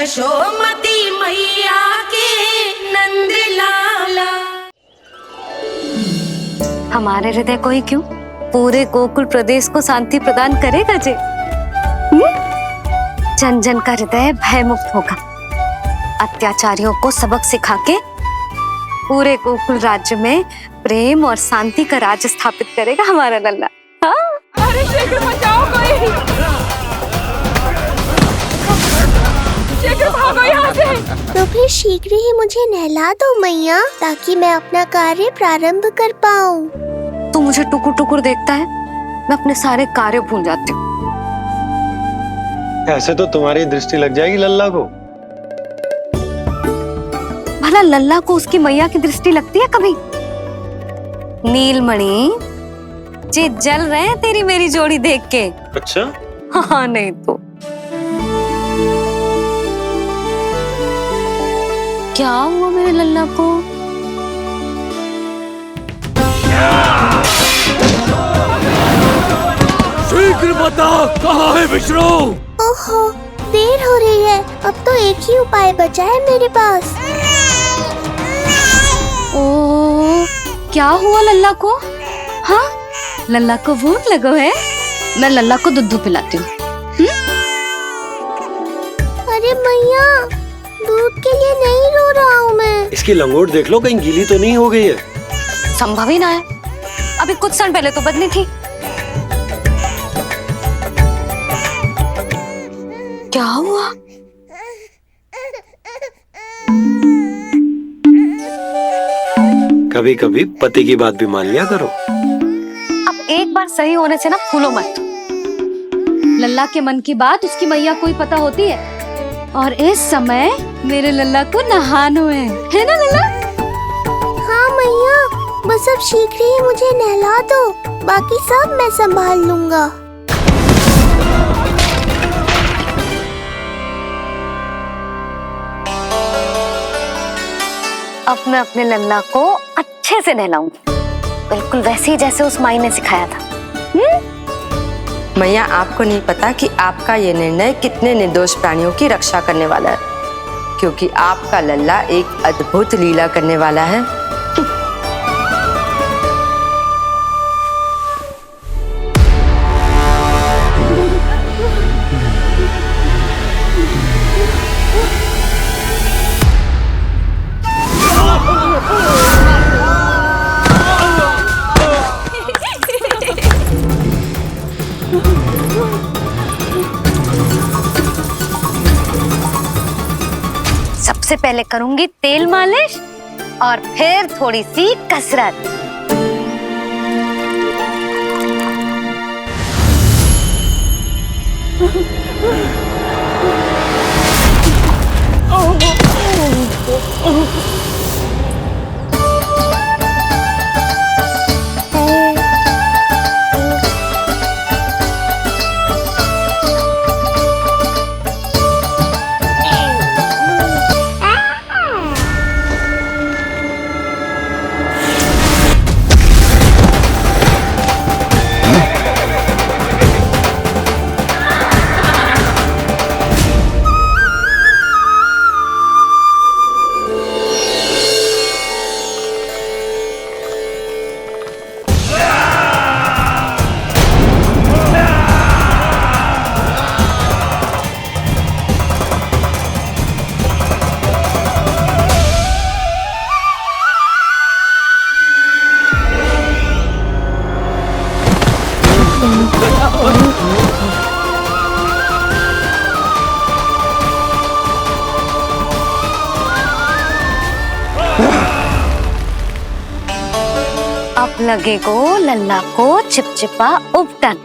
यशोमती मैया के नंद लाला। हमारे हृदय को ही क्यों, पूरे गोकुल प्रदेश को शांति प्रदान करेगा जे। जन जन का हृदय भय मुक्त होगा, अत्याचारियों को सबक सिखा के पूरे गोकुल राज्य में प्रेम और शांति का राज स्थापित करेगा हमारा लल्ला। हाँ? अरे शीघ्र बचाओ कोई, शीघ्र भागो यहाँ से। तो फिर शीघ्र ही मुझे नहला दो मैया, ताकि मैं अपना कार्य प्रारंभ कर पाऊँ। तू मुझे टुकुर टुकुर देखता है, मैं अपने सारे कार्य भूल जाती हूँ। ऐसे तो तुम्हारी दृष्टि लग जाएगी लल्ला को। भला लल्ला को उसकी मैया की दृष्टि लगती है कभी? नीलमणि जे जल रहे हैं तेरी मेरी जोड़ी देख के। अच्छा? हाँ नहीं तो क्या हुआ मेरे लल्ला को? शीघ्र बता, कहाँ है विष्णु? ओहो, देर हो रही है, अब तो एक ही उपाय बचा है मेरे पास। ओ, क्या हुआ लल्ला को? हाँ, लल्ला को भूख लगो है, मैं लल्ला को दूध पिलाती हूँ। अरे मैया, दूध के लिए नहीं रो रहा हूँ मैं। इसकी लंगोट देख लो, कहीं गीली तो नहीं हो गई है। संभव ही ना है, अभी कुछ क्षण पहले तो बदली थी। क्या हुआ? कभी कभी पति की बात भी मान लिया करो। अब एक बार सही होने से ना फूलो मत। लल्ला के मन की बात उसकी मैया को ही पता होती है, और इस समय मेरे लल्ला को नहानो है ना लल्ला? हाँ मैया, बस अब शीघ्र ही मुझे नहला दो, बाकी सब मैं संभाल लूँगा। अब मैं अपने लल्ला को अच्छे से नहलाऊंगी, बिल्कुल वैसे ही जैसे उस माई ने सिखाया था। मैया, आपको नहीं पता कि आपका ये निर्णय कितने निर्दोष प्राणियों की रक्षा करने वाला है, क्योंकि आपका लल्ला एक अद्भुत लीला करने वाला है। सबसे पहले करूंगी तेल मालिश और फिर थोड़ी सी कसरत। अब लगेगो लल्ला को चिपचिपा उपटन।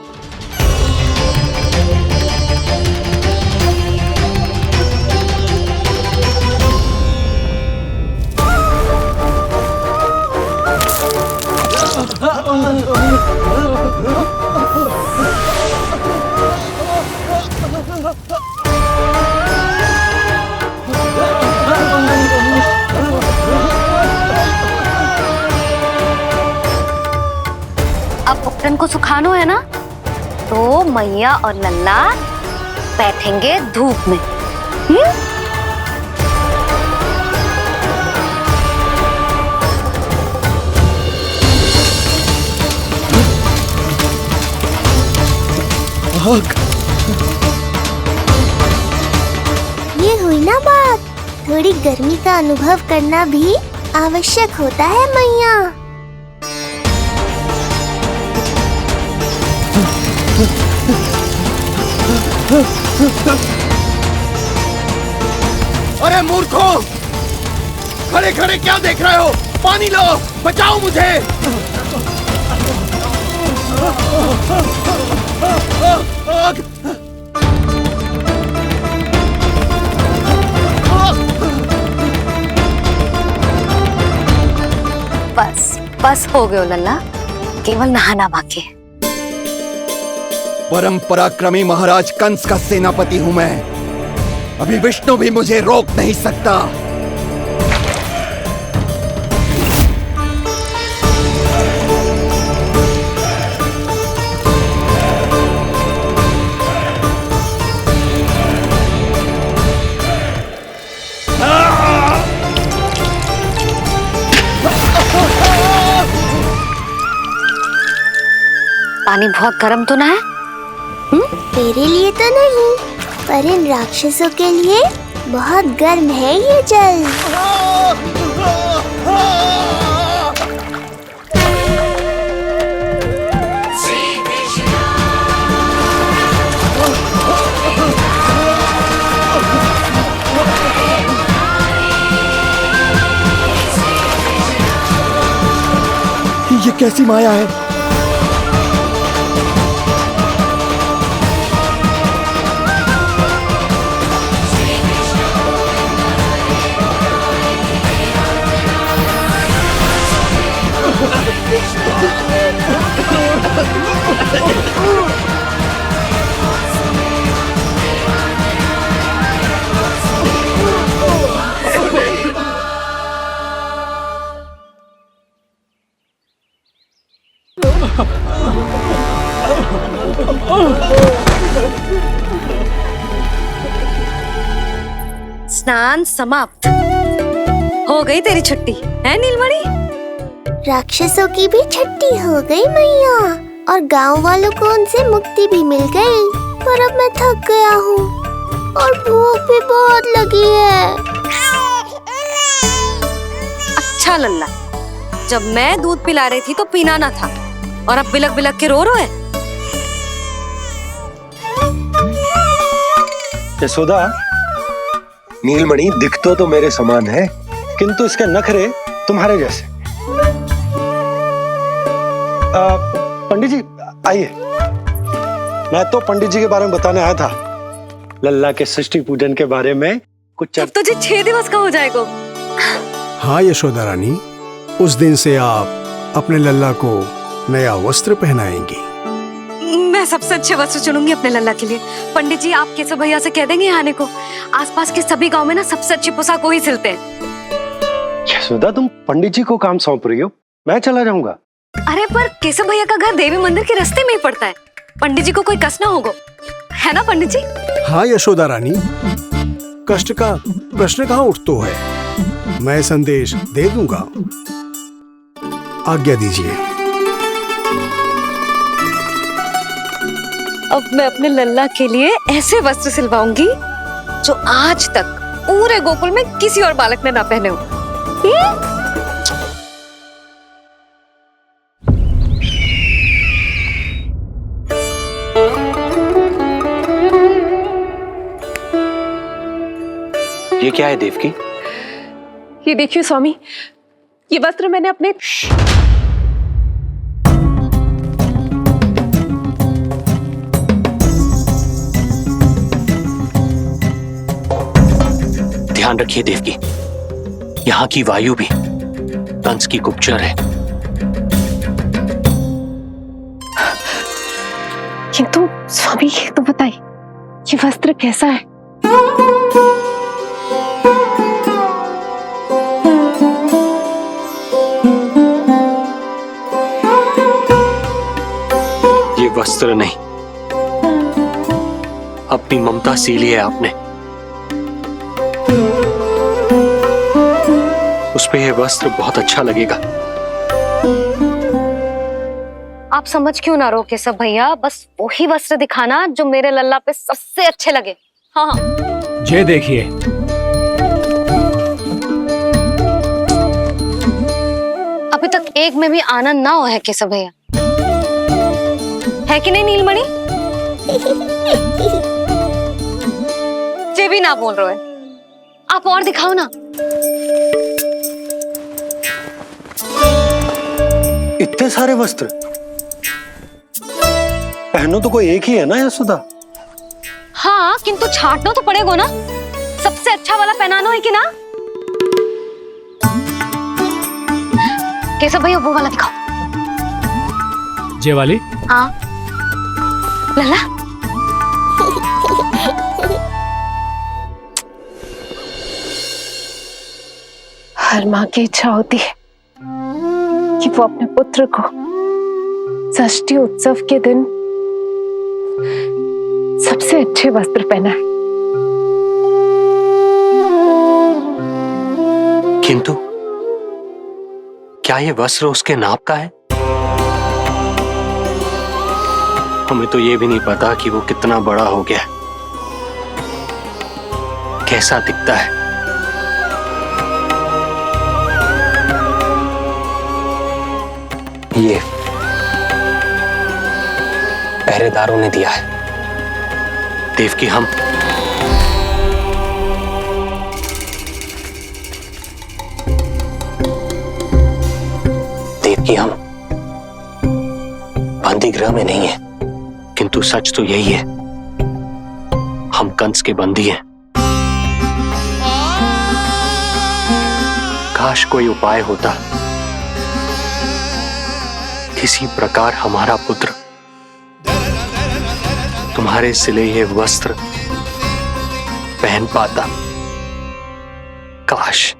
अब उपटन को सुखानो है ना, तो मैया और लल्ला बैठेंगे धूप में। आग। ये हुई ना बात, थोड़ी गर्मी का अनुभव करना भी आवश्यक होता है मैया। अरे मूर्खों, खड़े खड़े क्या देख रहे हो? पानी लो, बचाओ मुझे। आग! बस बस हो गयो लल्ला, केवल नहाना बाकी है। परम पराक्रमी महाराज कंस का सेनापति हूं मैं। अभी विष्णु भी मुझे रोक नहीं सकता। पानी बहुत गर्म तो ना है? तेरे लिए तो नहीं, पर इन राक्षसों के लिए बहुत गर्म है ये जल। ये कैसी माया है? स्नान समाप्त। हो गई तेरी छुट्टी है नीलमणि? राक्षसों की भी छुट्टी हो गई मैया, और गांव वालों को उनसे मुक्ति भी मिल गई। पर अब मैं थक गया हूँ और भूख भी बहुत लगी है। अच्छा लल्ला, जब मैं दूध पिला रही थी तो पीना ना था, और अब बिलक बिलक के रो रहे। यशोदा, नीलमणि दिखतो तो मेरे समान है, किंतु इसके नखरे तुम्हारे जैसे। पंडित जी आइए। मैं तो पंडित जी के बारे में बताने आया था, लल्ला के सृष्टि पूजन के बारे में कुछ। अब तुझे 6 दिवस का हो जाएगा। हाँ यशोदा रानी, उस दिन से आप अपने लल्ला को नया वस्त्र पहनाएंगी। मैं सबसे अच्छे वस्त्र चुनूंगी अपने लल्ला के लिए। पंडित जी आप केशव भैया से कह देंगे आने को। आसपास के सभी गांव में ना सबसे अच्छी पोशाक वही सिलते हैं। यशोदा, तुम पंडित जी को काम सौंप रही हो, मैं चला जाऊंगा। अरे पर केशव भैया का घर देवी मंदिर के रास्ते में ही पड़ता है, पंडित जी को कोई कष्ट ना होगा, है ना पंडित जी? हाँ यशोदा रानी, कष्ट का प्रश्न कहाँ उठतो है। मैं संदेश दे दूंगा, आज्ञा दीजिए। अब मैं अपने लल्ला के लिए ऐसे वस्त्र सिलवाऊंगी जो आज तक पूरे गोकुल में किसी और बालक ने ना पहने हो। ये क्या है देवकी? ये देखिए स्वामी, ये वस्त्र मैंने अपने ध्यान रखिए देवकी, यहाँ की वायु भी कंस की गुप्तचर है। किंतु स्वामी ये तो बताइए, ये वस्त्र कैसा है? ये वस्त्र नहीं, अपनी ममता सीली है आपने। उस पे ये वस्त्र बहुत अच्छा लगेगा। आप समझ क्यों ना रहो केशव भैया, बस वही वस्त्र दिखाना जो मेरे लल्ला पे सबसे अच्छे लगे। हाँ हाँ। ये देखिए, अभी तक एक में भी आनंद ना हो है केशव भैया, है कि नहीं नीलमणि? ये भी ना बोल रहे हो, आप और दिखाओ ना। इतने सारे वस्त्र पहनो तो कोई एक ही है ना यशोदा? हाँ, किंतु छांटना तो पड़ेगा ना, सबसे अच्छा वाला पहनानो है कि ना? केशव भैया वो वाला दिखाओ। ये वाली? हाँ लल्ला। हर माँ की इच्छा होती है कि वो अपने पुत्र को षष्ठी उत्सव के दिन सबसे अच्छे वस्त्र पहनाए। किंतु क्या ये वस्त्र उसके नाप का है? हमें तो ये भी नहीं पता कि वो कितना बड़ा हो गया, कैसा दिखता है। ये पहरेदारों ने दिया है। देवकी, हम बंदी गृह में नहीं है, किंतु सच तो यही है, हम कंस के बंदी हैं। काश कोई उपाय होता, किसी प्रकार हमारा पुत्र तुम्हारे सिले ये वस्त्र पहन पाता। काश।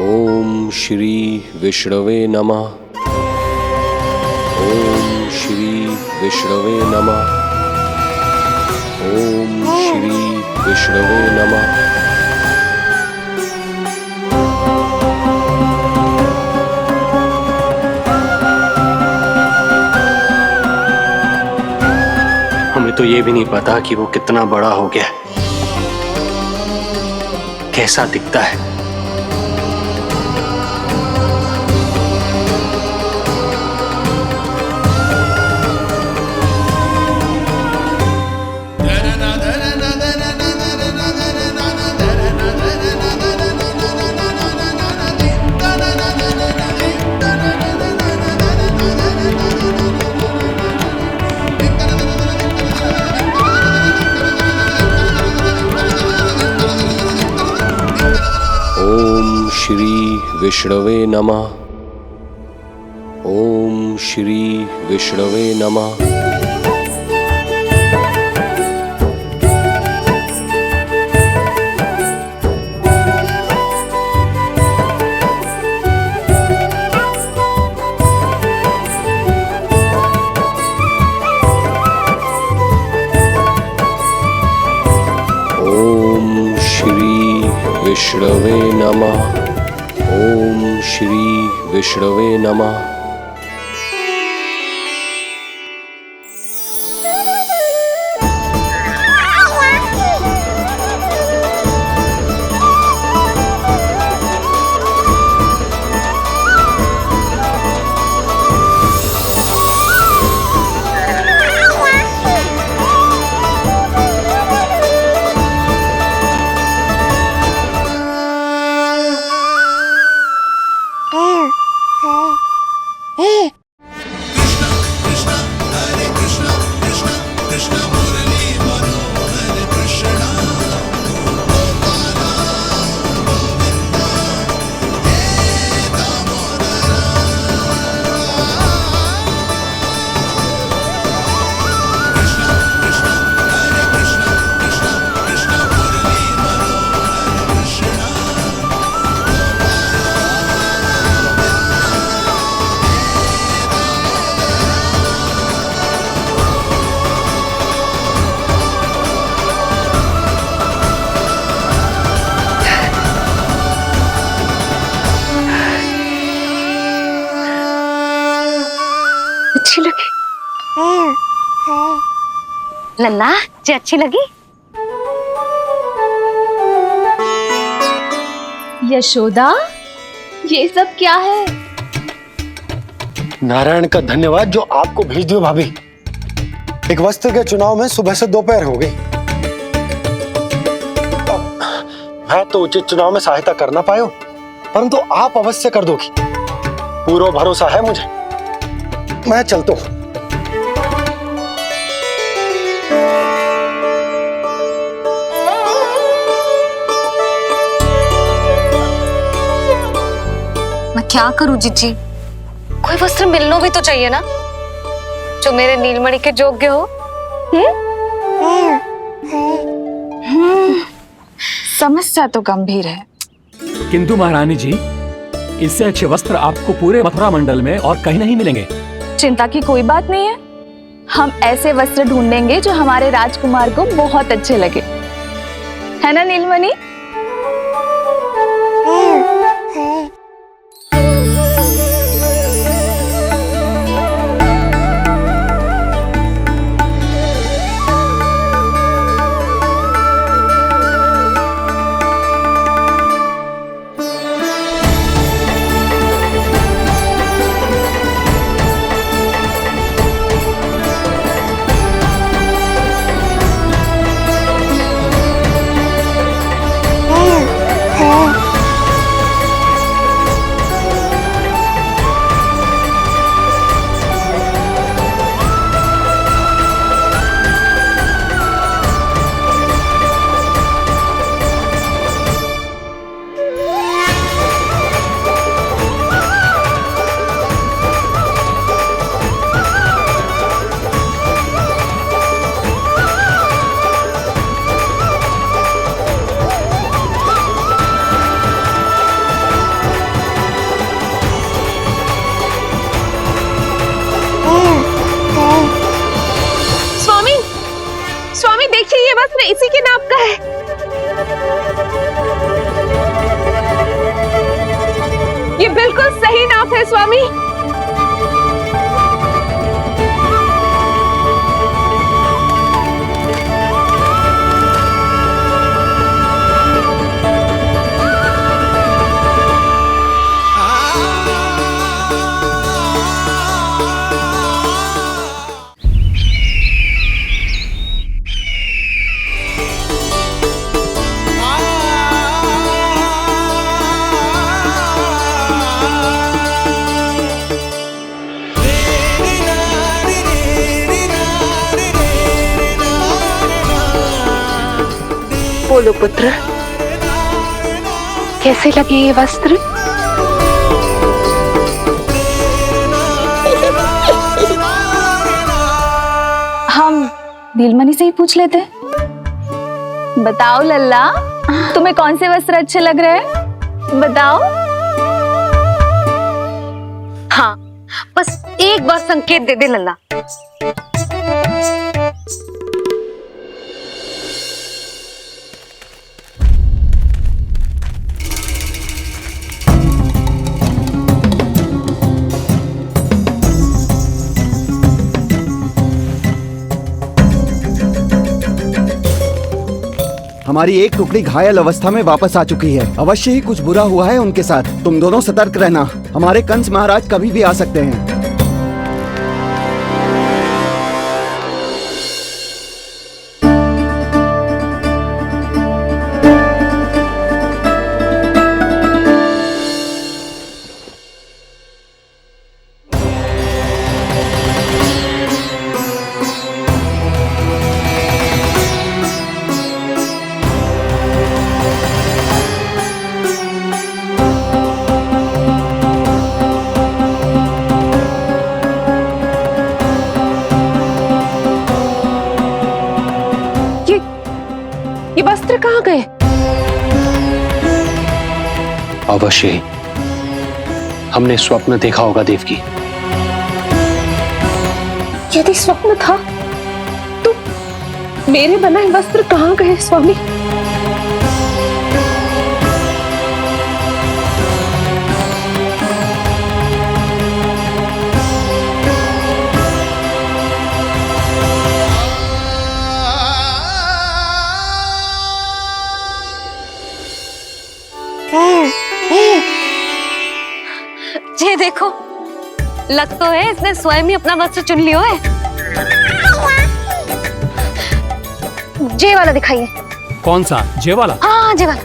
ओम श्री विष्णवे नमः। ओम श्री विष्णवे नमः। ओम श्री विष्णवे नमः। हमें तो ये भी नहीं पता कि वो कितना बड़ा हो गया, कैसा दिखता है। ओम श्री विष्णवे नमः। ओम श्री विष्णवे नमः। ओम श्री विष्णवे नमः। ओम श्री विष्णवे नमः। लल्ला जी अच्छी लगी? यशोदा, ये सब क्या है? नारायण का धन्यवाद जो आपको भेज दियो भाभी। एक वस्त्र के चुनाव में सुबह से दोपहर हो गई। मैं तो उचित चुनाव में सहायता कर ना पायो, परंतु आप अवश्य कर दोगी, पूरा भरोसा है मुझे। मैं चलता हूं। मैं क्या करूं जीजी? कोई वस्त्र मिलना भी तो चाहिए ना, जो मेरे नीलमणि के योग्य हो। समस्या तो गंभीर है, किंतु महारानी जी, इससे अच्छे वस्त्र आपको पूरे मथुरा मंडल में और कहीं नहीं मिलेंगे। चिंता की कोई बात नहीं है। हम ऐसे वस्त्र ढूंढेंगे जो हमारे राजकुमार को बहुत अच्छे लगे, है ना नीलमणि? देखिए, ये वस्त्र इसी के नाप का है। ये बिल्कुल सही नाप है स्वामी। बोलो पुत्र, कैसे लगे ये वस्त्र? हम नीलमणि से ही पूछ लेते। बताओ लल्ला, तुम्हें कौन से वस्त्र अच्छे लग रहे हैं? बताओ। हाँ, बस एक बार संकेत दे दे लल्ला। हमारी एक टुकड़ी घायल अवस्था में वापस आ चुकी है। अवश्य ही कुछ बुरा हुआ है उनके साथ। तुम दोनों सतर्क रहना, हमारे कंस महाराज कभी भी आ सकते हैं। ये वस्त्र कहाँ गए? अवश्य ही हमने स्वप्न देखा होगा देवकी। यदि स्वप्न था तो मेरे बनाए वस्त्र कहाँ गए स्वामी? ये देखो, लग तो है इसने स्वयं ही अपना वस्त्र चुन लियो है। जे वाला दिखाइए। कौन सा? जे वाला? हाँ, जे वाला।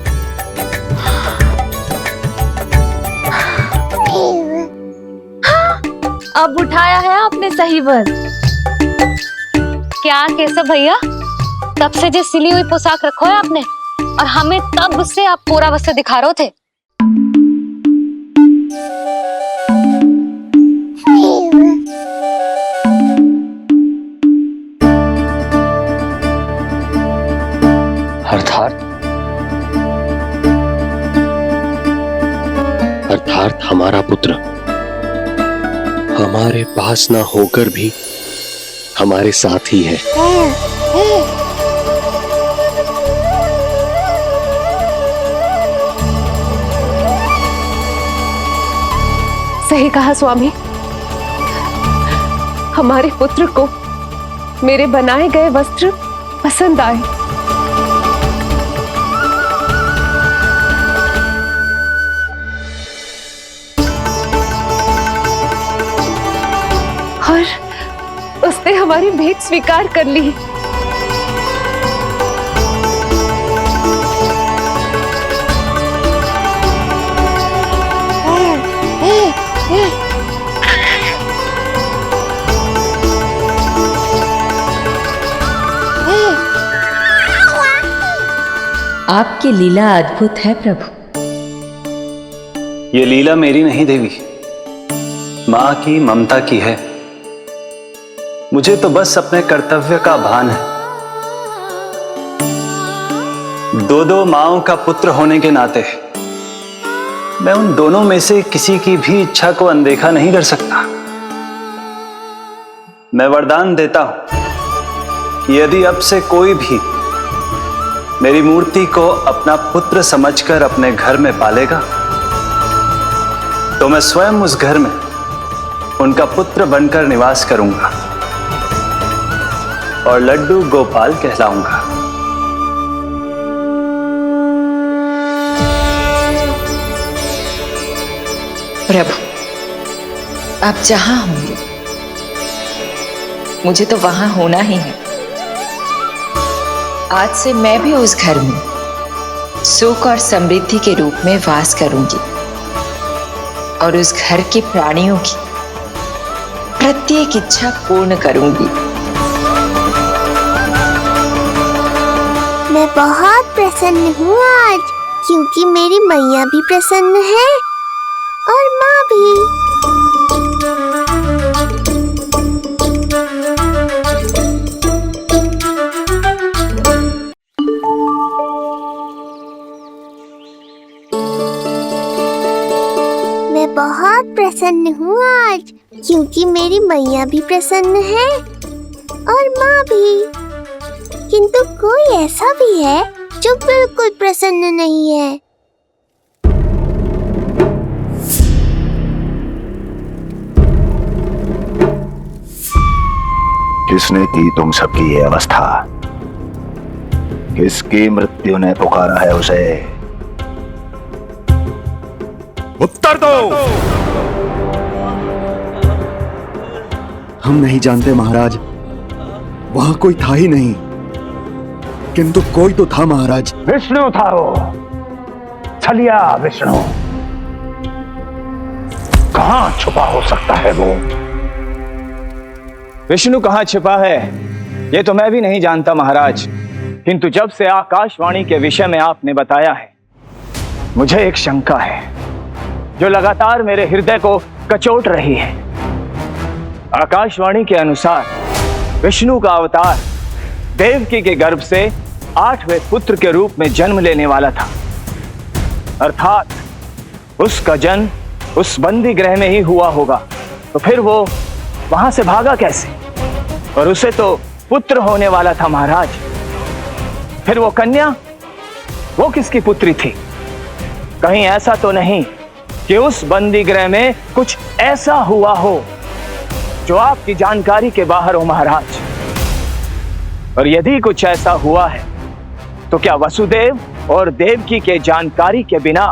अब उठाया है आपने सही वस्त्र। क्या केशव भैया, तब से जो सिली हुई पोशाक रखो है आपने, और हमें तब से आप पूरा वस्त्र दिखा रहे थे। अर्थात हमारा पुत्र हमारे पास ना होकर भी हमारे साथ ही है। सही कहा स्वामी, हमारे पुत्र को मेरे बनाए गए वस्त्र पसंद आए। और उसने हमारी भेंट स्वीकार कर ली। आपकी लीला अद्भुत है प्रभु। ये लीला मेरी नहीं देवी, मां की, ममता की है। मुझे तो बस अपने कर्तव्य का भान है। दो माओं का पुत्र होने के नाते मैं उन दोनों में से किसी की भी इच्छा को अनदेखा नहीं कर सकता। मैं वरदान देता हूं कि यदि अब से कोई भी मेरी मूर्ति को अपना पुत्र समझकर अपने घर में पालेगा, तो मैं स्वयं उस घर में उनका पुत्र बनकर निवास करूंगा और लड्डू गोपाल कहलाऊंगा। प्रभु, आप जहां होंगे मुझे तो वहां होना ही है। आज से मैं भी उस घर में सुख और समृद्धि के रूप में वास करूंगी और उस घर के प्राणियों की प्रत्येक इच्छा पूर्ण करूंगी। मैं बहुत प्रसन्न हूँ आज, क्योंकि मेरी मैया भी प्रसन्न है और माँ भी। मैं बहुत प्रसन्न हूँ आज, क्योंकि मेरी मैया भी प्रसन्न है और माँ भी। किंतु कोई ऐसा भी है जो बिल्कुल प्रसन्न नहीं है। किसने की तुम सबकी ये अवस्था? किसकी मृत्यु ने पुकारा है उसे? उत्तर दो। हम नहीं जानते महाराज, वहां कोई था ही नहीं, किंतु कोई तो था महाराज। विष्णु था वो, छलिया विष्णु। कहां छुपा हो सकता है वो? विष्णु कहां छिपा है ये तो मैं भी नहीं जानता महाराज, किंतु जब से आकाशवाणी के विषय में आपने बताया है, मुझे एक शंका है जो लगातार मेरे हृदय को कचोट रही है। आकाशवाणी के अनुसार विष्णु का अवतार देवकी के गर्भ से 8वें पुत्र के रूप में जन्म लेने वाला था। अर्थात उसका जन्म उस बंदी गृह में ही हुआ होगा, तो फिर वो वहां से भागा कैसे? और उसे तो पुत्र होने वाला था महाराज। फिर वो कन्या, वो किसकी पुत्री थी? कहीं ऐसा तो नहीं कि उस बंदी गृह में कुछ ऐसा हुआ हो जो आपकी जानकारी के बाहर हो महाराज? और यदि कुछ ऐसा हुआ है तो क्या वसुदेव और देवकी के जानकारी के बिना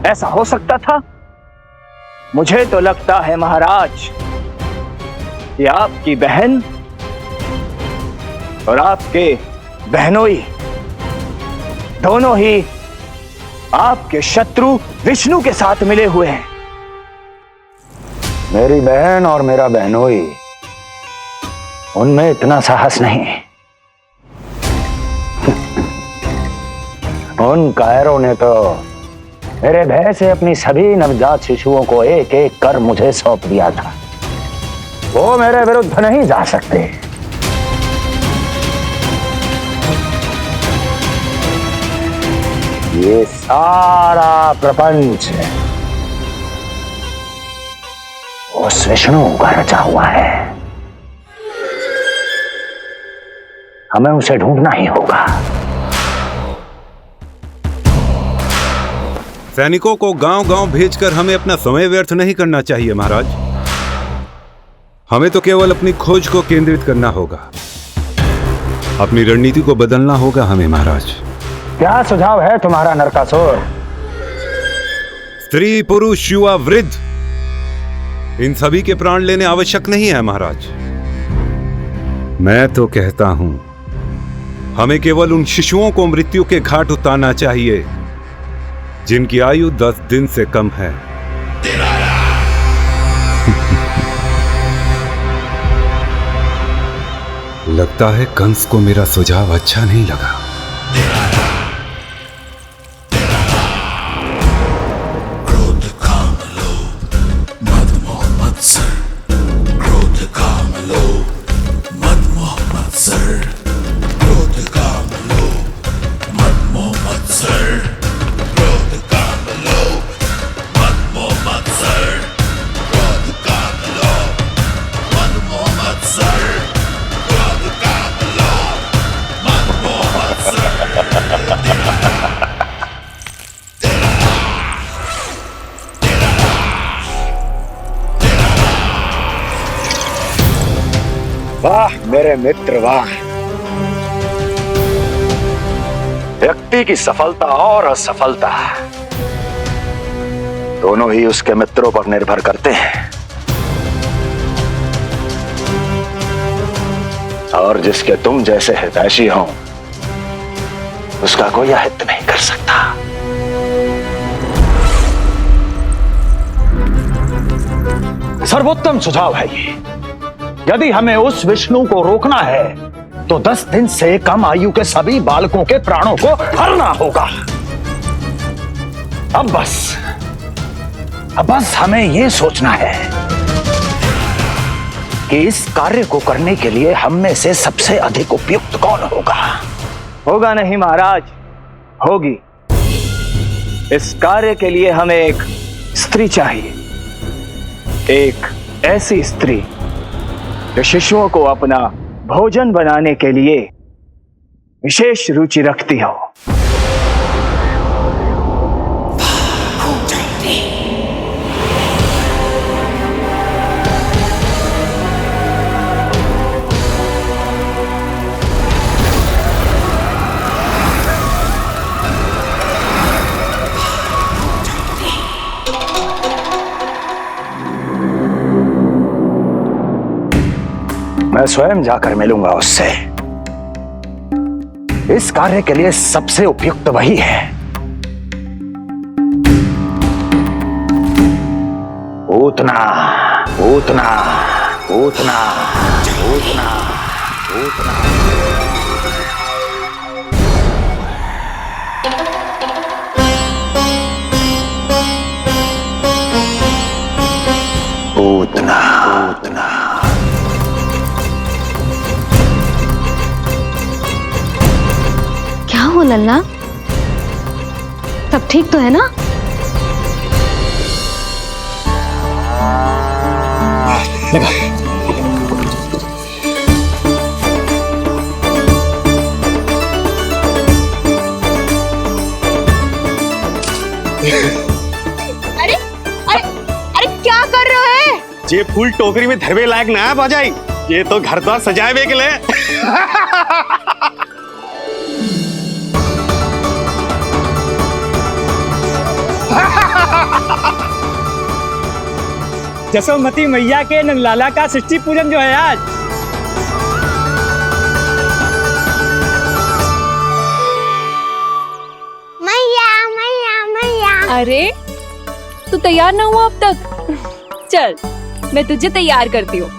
ऐसा हो सकता था? मुझे तो लगता है महाराज कि आपकी बहन और आपके बहनोई दोनों ही आपके शत्रु विष्णु के साथ मिले हुए हैं। मेरी बहन और मेरा बहनोई, उनमें इतना साहस नहीं। उन कायरों ने तो मेरे भय से अपनी सभी नवजात शिशुओं को एक एक कर मुझे सौंप दिया था। वो मेरे विरुद्ध नहीं जा सकते। ये सारा प्रपंच उस विष्णु का रचा हुआ है। हमें उसे ढूंढना ही होगा। सैनिकों को गांव-गांव भेजकर हमें अपना समय व्यर्थ नहीं करना चाहिए महाराज। हमें तो केवल अपनी खोज को केंद्रित करना होगा। अपनी रणनीति को बदलना होगा हमें महाराज। क्या सुझाव है तुम्हारा नरकासुर? स्त्री, पुरुष, युवा, वृद्ध, इन सभी के प्राण लेने आवश्यक नहीं है महाराज। मैं तो कहता हूं हमें केवल उन शिशुओं को मृत्यु के घाट उतारना चाहिए जिनकी आयु 10 दिन से कम है। लगता है कंस को मेरा सुझाव अच्छा नहीं लगा। क्रोध काम लोभ मद मोह मत्सर, क्रोध काम लोभ मद मोह मत्सर, क्रोध काम लोभ मद मोह मत्सर, क्रोध काम लोभ मद मोह मत्सर, क्रोध काम लोभ मद मोह मत्सर, क्रोध काम लोभ मद मोह मत्सर। वाह मेरे मित्र वाह। व्यक्ति की सफलता और असफलता दोनों ही उसके मित्रों पर निर्भर करते हैं, और जिसके तुम जैसे हितैषी हो उसका कोई अहित नहीं कर सकता। सर्वोत्तम सुझाव है ये। यदि हमें उस विष्णु को रोकना है तो 10 दिन से कम आयु के सभी बालकों के प्राणों को हरना होगा। अब बस हमें यह सोचना है कि इस कार्य को करने के लिए हम में से सबसे अधिक उपयुक्त कौन होगा। होगा नहीं महाराज, होगी। इस कार्य के लिए हमें एक स्त्री चाहिए, एक ऐसी स्त्री जो शिशुओं को अपना भोजन बनाने के लिए विशेष रुचि रखती हो। मैं स्वयं जाकर मिलूंगा उससे। इस कार्य के लिए सबसे उपयुक्त वही है। पूतना पूतना पूतना पूतना पूतना। पूतना पूतना। क्या हो लल्ला, सब ठीक तो है ना? अरे अरे अरे क्या कर रहे हो? ये फूल टोकरी में धरवे लायक ना है बाजाई, ये तो घर द्वार सजाए के लिए। जसोमती मैया के नंदलाला का षष्ठी पूजन जो है आज। मैया मैया मैया। अरे तू तैयार ना हुआ अब तक? चल मैं तुझे तैयार करती हूँ।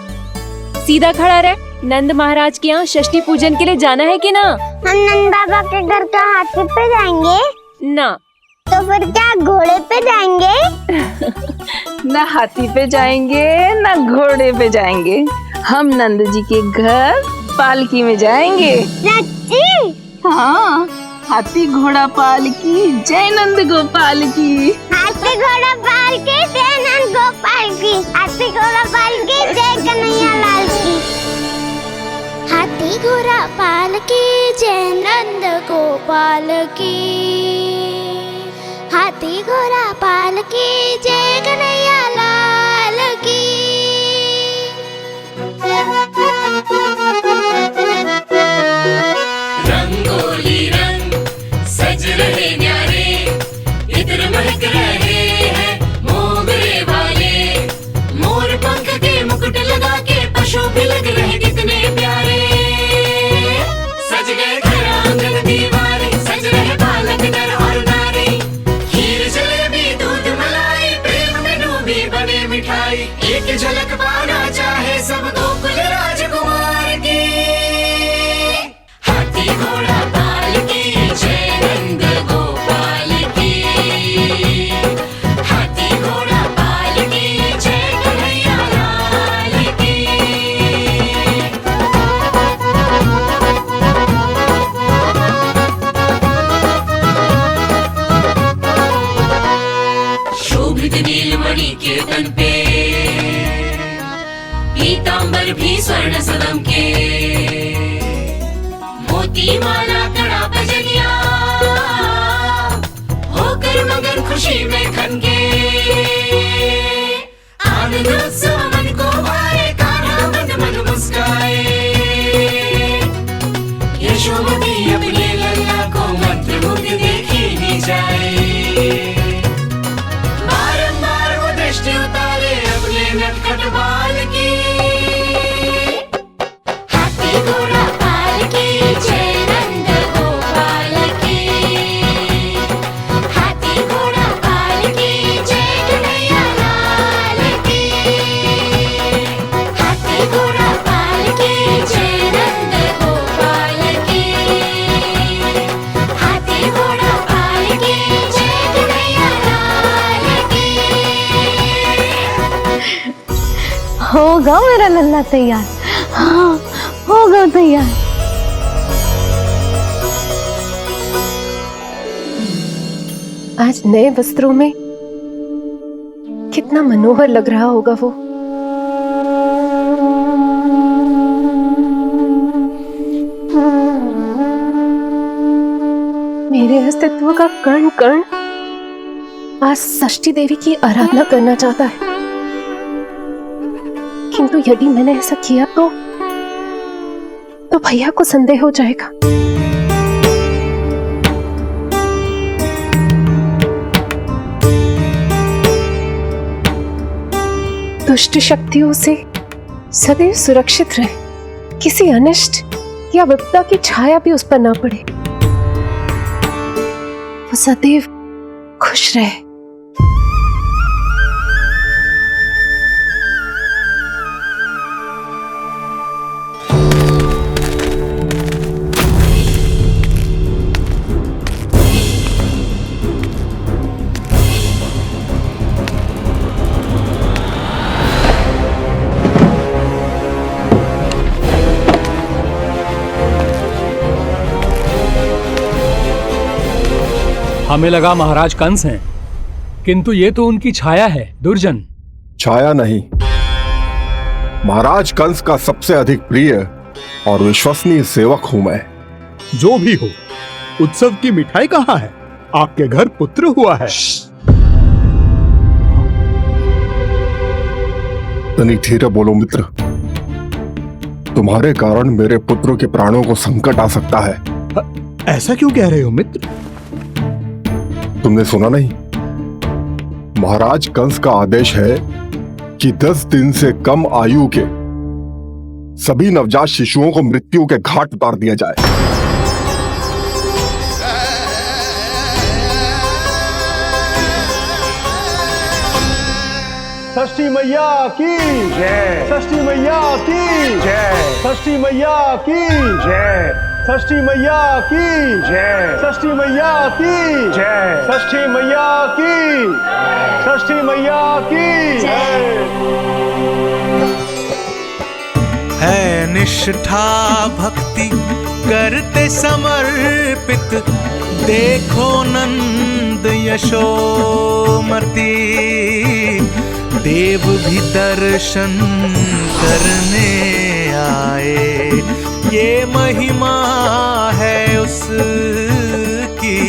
सीधा खड़ा रह। नंद महाराज के यहाँ षष्ठी पूजन के लिए जाना है कि ना? हम नंद बाबा के घर का हाथी पे जाएंगे ना। तो फिर क्या घोड़े पे जाएंगे? ना हाथी पे जाएंगे ना घोड़े पे जाएंगे, हम नंद जी के घर पालकी में जाएंगे। सच्ची? हाँ, हाथी घोड़ा पालकी जय नंद गोपाल की। हाथी घोड़ा पालकी जय नंद गोपाल की। हाथी घोड़ा पालकी जय कन्हैया लाल की। हाथी घोड़ा पालकी जय नंद गोपाल की। हाथी घोड़ा पालकी जय कन्हैया लाल की। रंगोली रंग सज रहे न्यारे, इत्र महक रहे हैं मोगरे वाले। मोर पंख के मुकुट लगा के पशु भी लग रहे कितने प्यारे। सज गए घर आंगन दीवारे, सज रहे बालक नर और नारी। खीर जलेबी दूध मलाई, प्रेम में डूबी बने मिठाई। एक झलक पाना चाहे सब गोकुल राजकुमार की। हाथी घोड़ा पालकी जय नंद गोपाल की। हाथी घोड़ा पालकी जय कन्हैया लाल की। शोभित नीलमणि के तन पे, पीतांबर भी स्वर्ण सदम के। मोती माला कड़ा बजनिया, होकर मगन खुशी में खनके। आनंद उत्सव मन को भाए, कान्हा मन मन मुस्काए। यशोमती अपने लल्ला को मंत्रमुग्ध देखी ही जाए। बारंबार वो दृष्टि उतारे अपने नटखट बाल की। हाथी घोड़ा पालकी जय नंद गोपाल की। हाथी घोड़ा पालकी जय कन्हैया लाल की। हाथी घोड़ा पालकी जय नंद गोपाल की। हाथी घोड़ा पालकी जय कन्हैया लाल की। होगा मेरा लल्ला तैयार। हाँ, होगा तैयार। आज नए वस्त्रों में कितना मनोहर लग रहा होगा वो। मेरे अस्तित्व का कण कण आज षष्ठी देवी की आराधना करना चाहता है। किंतु यदि मैंने ऐसा किया तो भैया को संदेह हो जाएगा। दुष्ट शक्तियों से सदैव सुरक्षित रहे, किसी अनिष्ट या विपदा की छाया भी उस पर ना पड़े, वो सदैव खुश रहे। हमें लगा महाराज कंस हैं, किंतु ये तो उनकी छाया है, दुर्जन। छाया नहीं, महाराज कंस का सबसे अधिक प्रिय और विश्वसनीय सेवक हूं मैं। जो भी हो, उत्सव की मिठाई कहाँ है? आपके घर पुत्र हुआ है। तनिक धीरे बोलो मित्र, तुम्हारे कारण मेरे पुत्रों के प्राणों को संकट आ सकता है। ऐसा क्यों कह रहे हो मित्र? तुमने सुना नहीं? महाराज कंस का आदेश है कि 10 दिन से कम आयु के सभी नवजात शिशुओं को मृत्यु के घाट उतार दिया जाए। षष्ठी मैया की जय, षष्ठी मैया की जय, षष्ठी मैया की जय, षष्ठी मैया की जय, षष्ठी मैया की जय, षष्ठी मैया की, षष्ठी मैया की जय। है निष्ठा भक्ति करते समर्पित, देखो नंद यशोमती, देव भी दर्शन करने आए, ये महिमा है उसकी,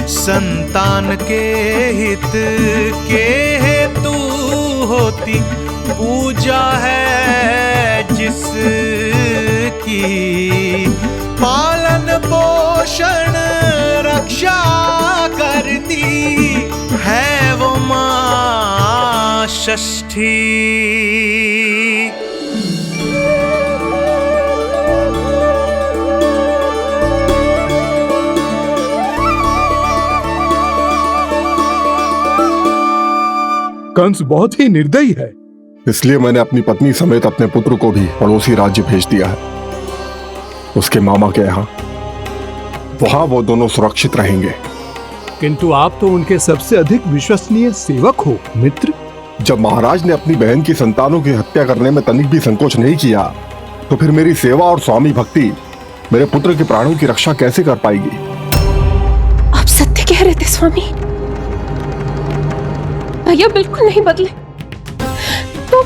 संतान के हित के हेतु होती पूजा है जिसकी, पालन पोषण रक्षा करती है वो माँ षष्ठी। कंस बहुत ही निर्दयी है, इसलिए मैंने अपनी पत्नी समेत अपने पुत्र को भी पड़ोसी राज्य भेज दिया है, उसके मामा के यहाँ। वहां वो दोनों सुरक्षित रहेंगे। किंतु आप तो उनके सबसे अधिक विश्वसनीय सेवक हो मित्र। जब महाराज ने अपनी बहन की संतानों की हत्या करने में तनिक भी संकोच नहीं किया, तो फिर मेरी सेवा और स्वामी भक्ति मेरे पुत्र के प्राणों की रक्षा कैसे कर पाएगी? आप सत्य कह रहे थे स्वामी, भैया बिल्कुल नहीं बदले, तो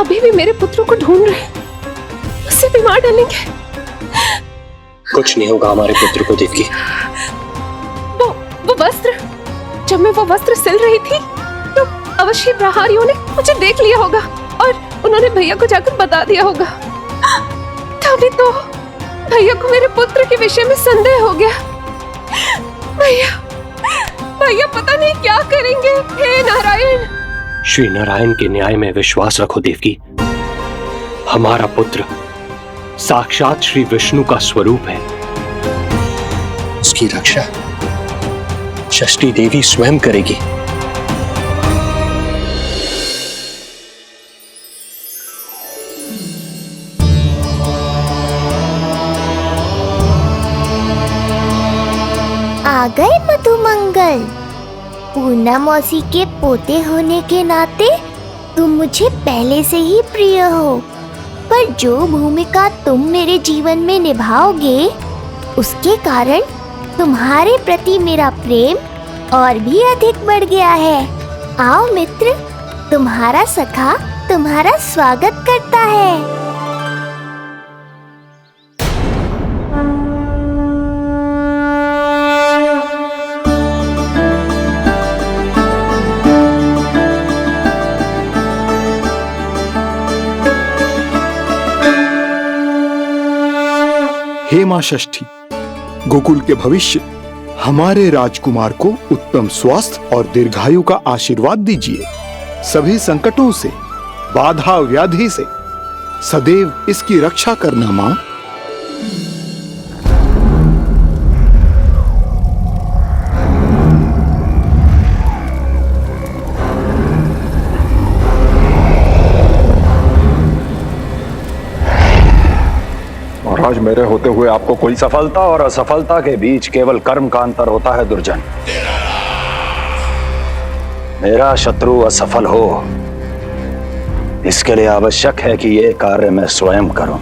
अभी भी मेरे पुत्रों को ढूंढ रहे, उसे भी मार डालेंगे। कुछ नहीं होगा हमारे पुत्र को देवकी। वो वस्त्र, जब मैं वो वस्त्र सिल रही थी तो अवश्य प्रहारियों ने मुझे देख लिया होगा और उन्होंने भैया को जाकर बता दिया होगा, तभी तो भैया को मेरे पुत्र के विषय में संदेह हो गया। भैया पता नहीं क्या करेंगे। हे नारायण। श्री नारायण के न्याय में विश्वास रखो देवकी। हमारा पुत्र साक्षात श्री विष्णु का स्वरूप है, उसकी रक्षा षष्ठी देवी स्वयं करेगी। आ गए मधुमंगल। पूर्णा मौसी के पोते होने के नाते तुम मुझे पहले से ही प्रिय हो, पर जो भूमिका तुम मेरे जीवन में निभाओगे उसके कारण तुम्हारे प्रति मेरा प्रेम और भी अधिक बढ़ गया है। आओ मित्र, तुम्हारा सखा तुम्हारा स्वागत करता है। हे मां षष्ठी, गोकुल के भविष्य हमारे राजकुमार को उत्तम स्वास्थ्य और दीर्घायु का आशीर्वाद दीजिए। सभी संकटों से, बाधा व्याधि से सदैव इसकी रक्षा करना मां। महाराज, मेरे होते हुए आपको कोई सफलता और असफलता के बीच केवल कर्म का अंतर होता है दुर्जन। मेरा शत्रु असफल हो, इसके लिए आवश्यक है कि ये कार्य मैं स्वयं करूं।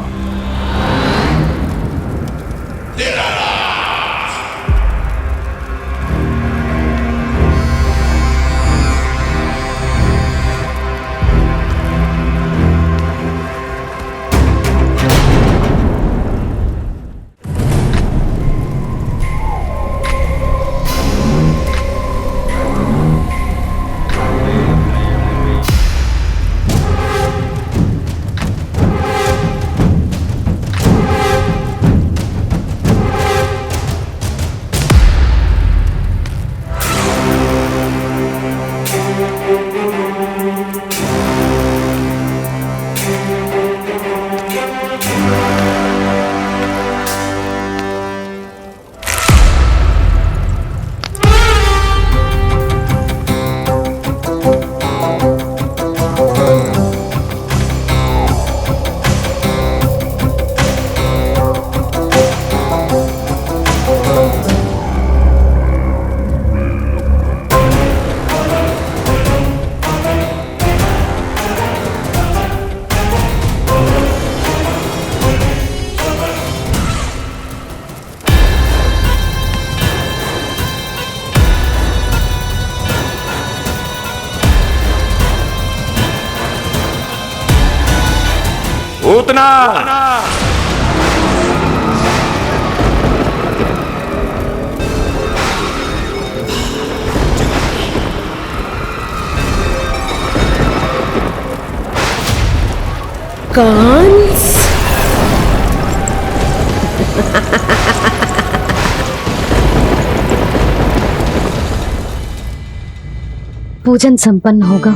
पूतना। कंस पूजन संपन्न होगा।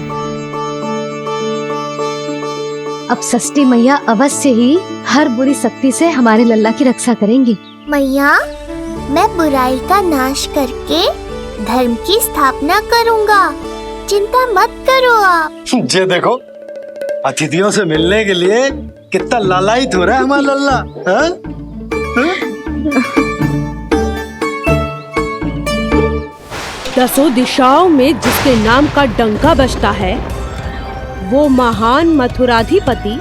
अब षष्ठी मैया अवश्य ही हर बुरी शक्ति से हमारे लल्ला की रक्षा करेंगी। मैया, मैं बुराई का नाश करके धर्म की स्थापना करूंगा, चिंता मत करो आप। ये देखो, अतिथियों से मिलने के लिए कितना लालायित हो रहा है हमारा लल्ला। हाँ? दसों दिशाओं में जिसके नाम का डंका बजता है, वो महान मथुराधिपति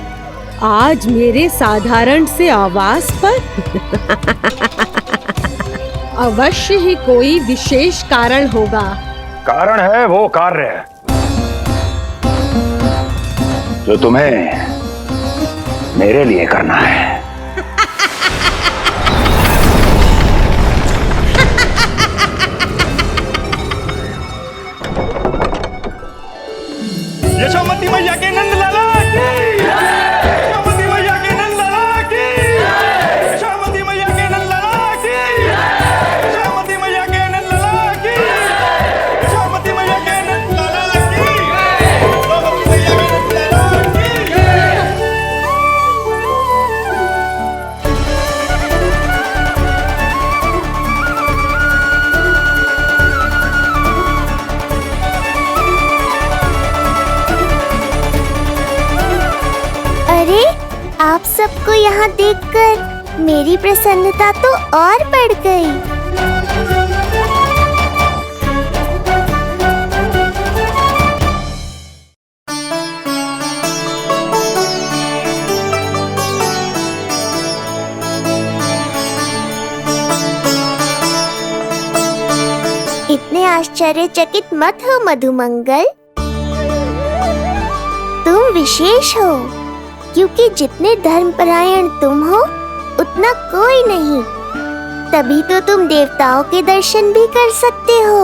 आज मेरे साधारण से आवास पर अवश्य ही कोई विशेष कारण होगा। कारण है वो कार्य जो तुम्हें मेरे लिए करना है। यशोमती मैया के नंद लाला की, यशोमती मैया के नंद लाला की, यशोमती मैया के नंद लाला की, यशोमती मैया के नंद लाला की, यशोमती मैया के नंद लाला की, यशोमती मैया के नंद लाला की। अरे, आप सबको यहाँ देखकर मेरी प्रसन्नता तो और बढ़ गई। इतने आश्चर्यचकित मत हो मधुमंगल, तुम विशेष हो, क्योंकि जितने धर्मपरायण तुम हो उतना कोई नहीं। तभी तो तुम देवताओं के दर्शन भी कर सकते हो।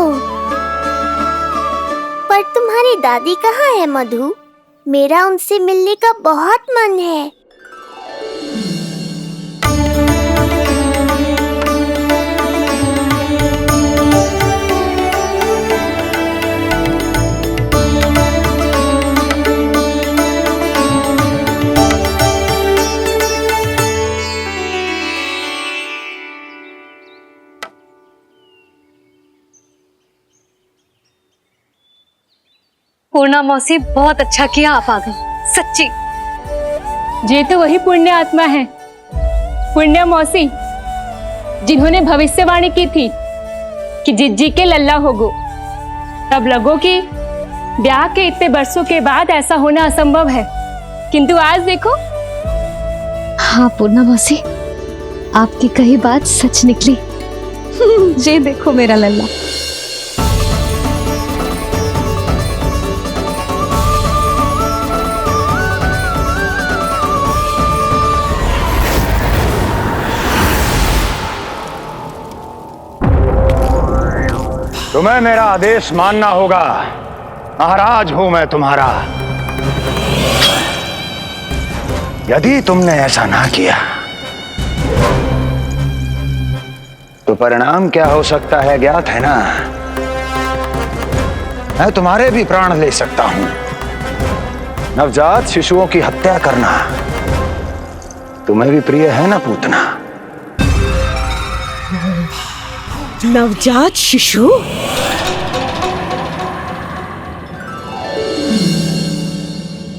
पर तुम्हारी दादी कहाँ है मधु? मेरा उनसे मिलने का बहुत मन है। पूर्णा मौसी, बहुत अच्छा किया आप आ गई, सच्ची। ये तो वही पुण्य आत्मा है, पुण्य मौसी, जिन्होंने भविष्यवाणी की थी कि जिज्जी के लल्ला होगो। तब लगो कि ब्याह के इतने बरसों के बाद ऐसा होना असंभव है, किंतु आज देखो। हाँ पूर्णा मौसी, आपकी कही बात सच निकली। ये देखो मेरा लल्ला। तुम्हें मेरा आदेश मानना होगा, महाराज हूं मैं तुम्हारा। यदि तुमने ऐसा ना किया तो परिणाम क्या हो सकता है ज्ञात है ना? मैं तुम्हारे भी प्राण ले सकता हूं। नवजात शिशुओं की हत्या करना तुम्हें भी प्रिय है ना पूतना? नवजात शिशु?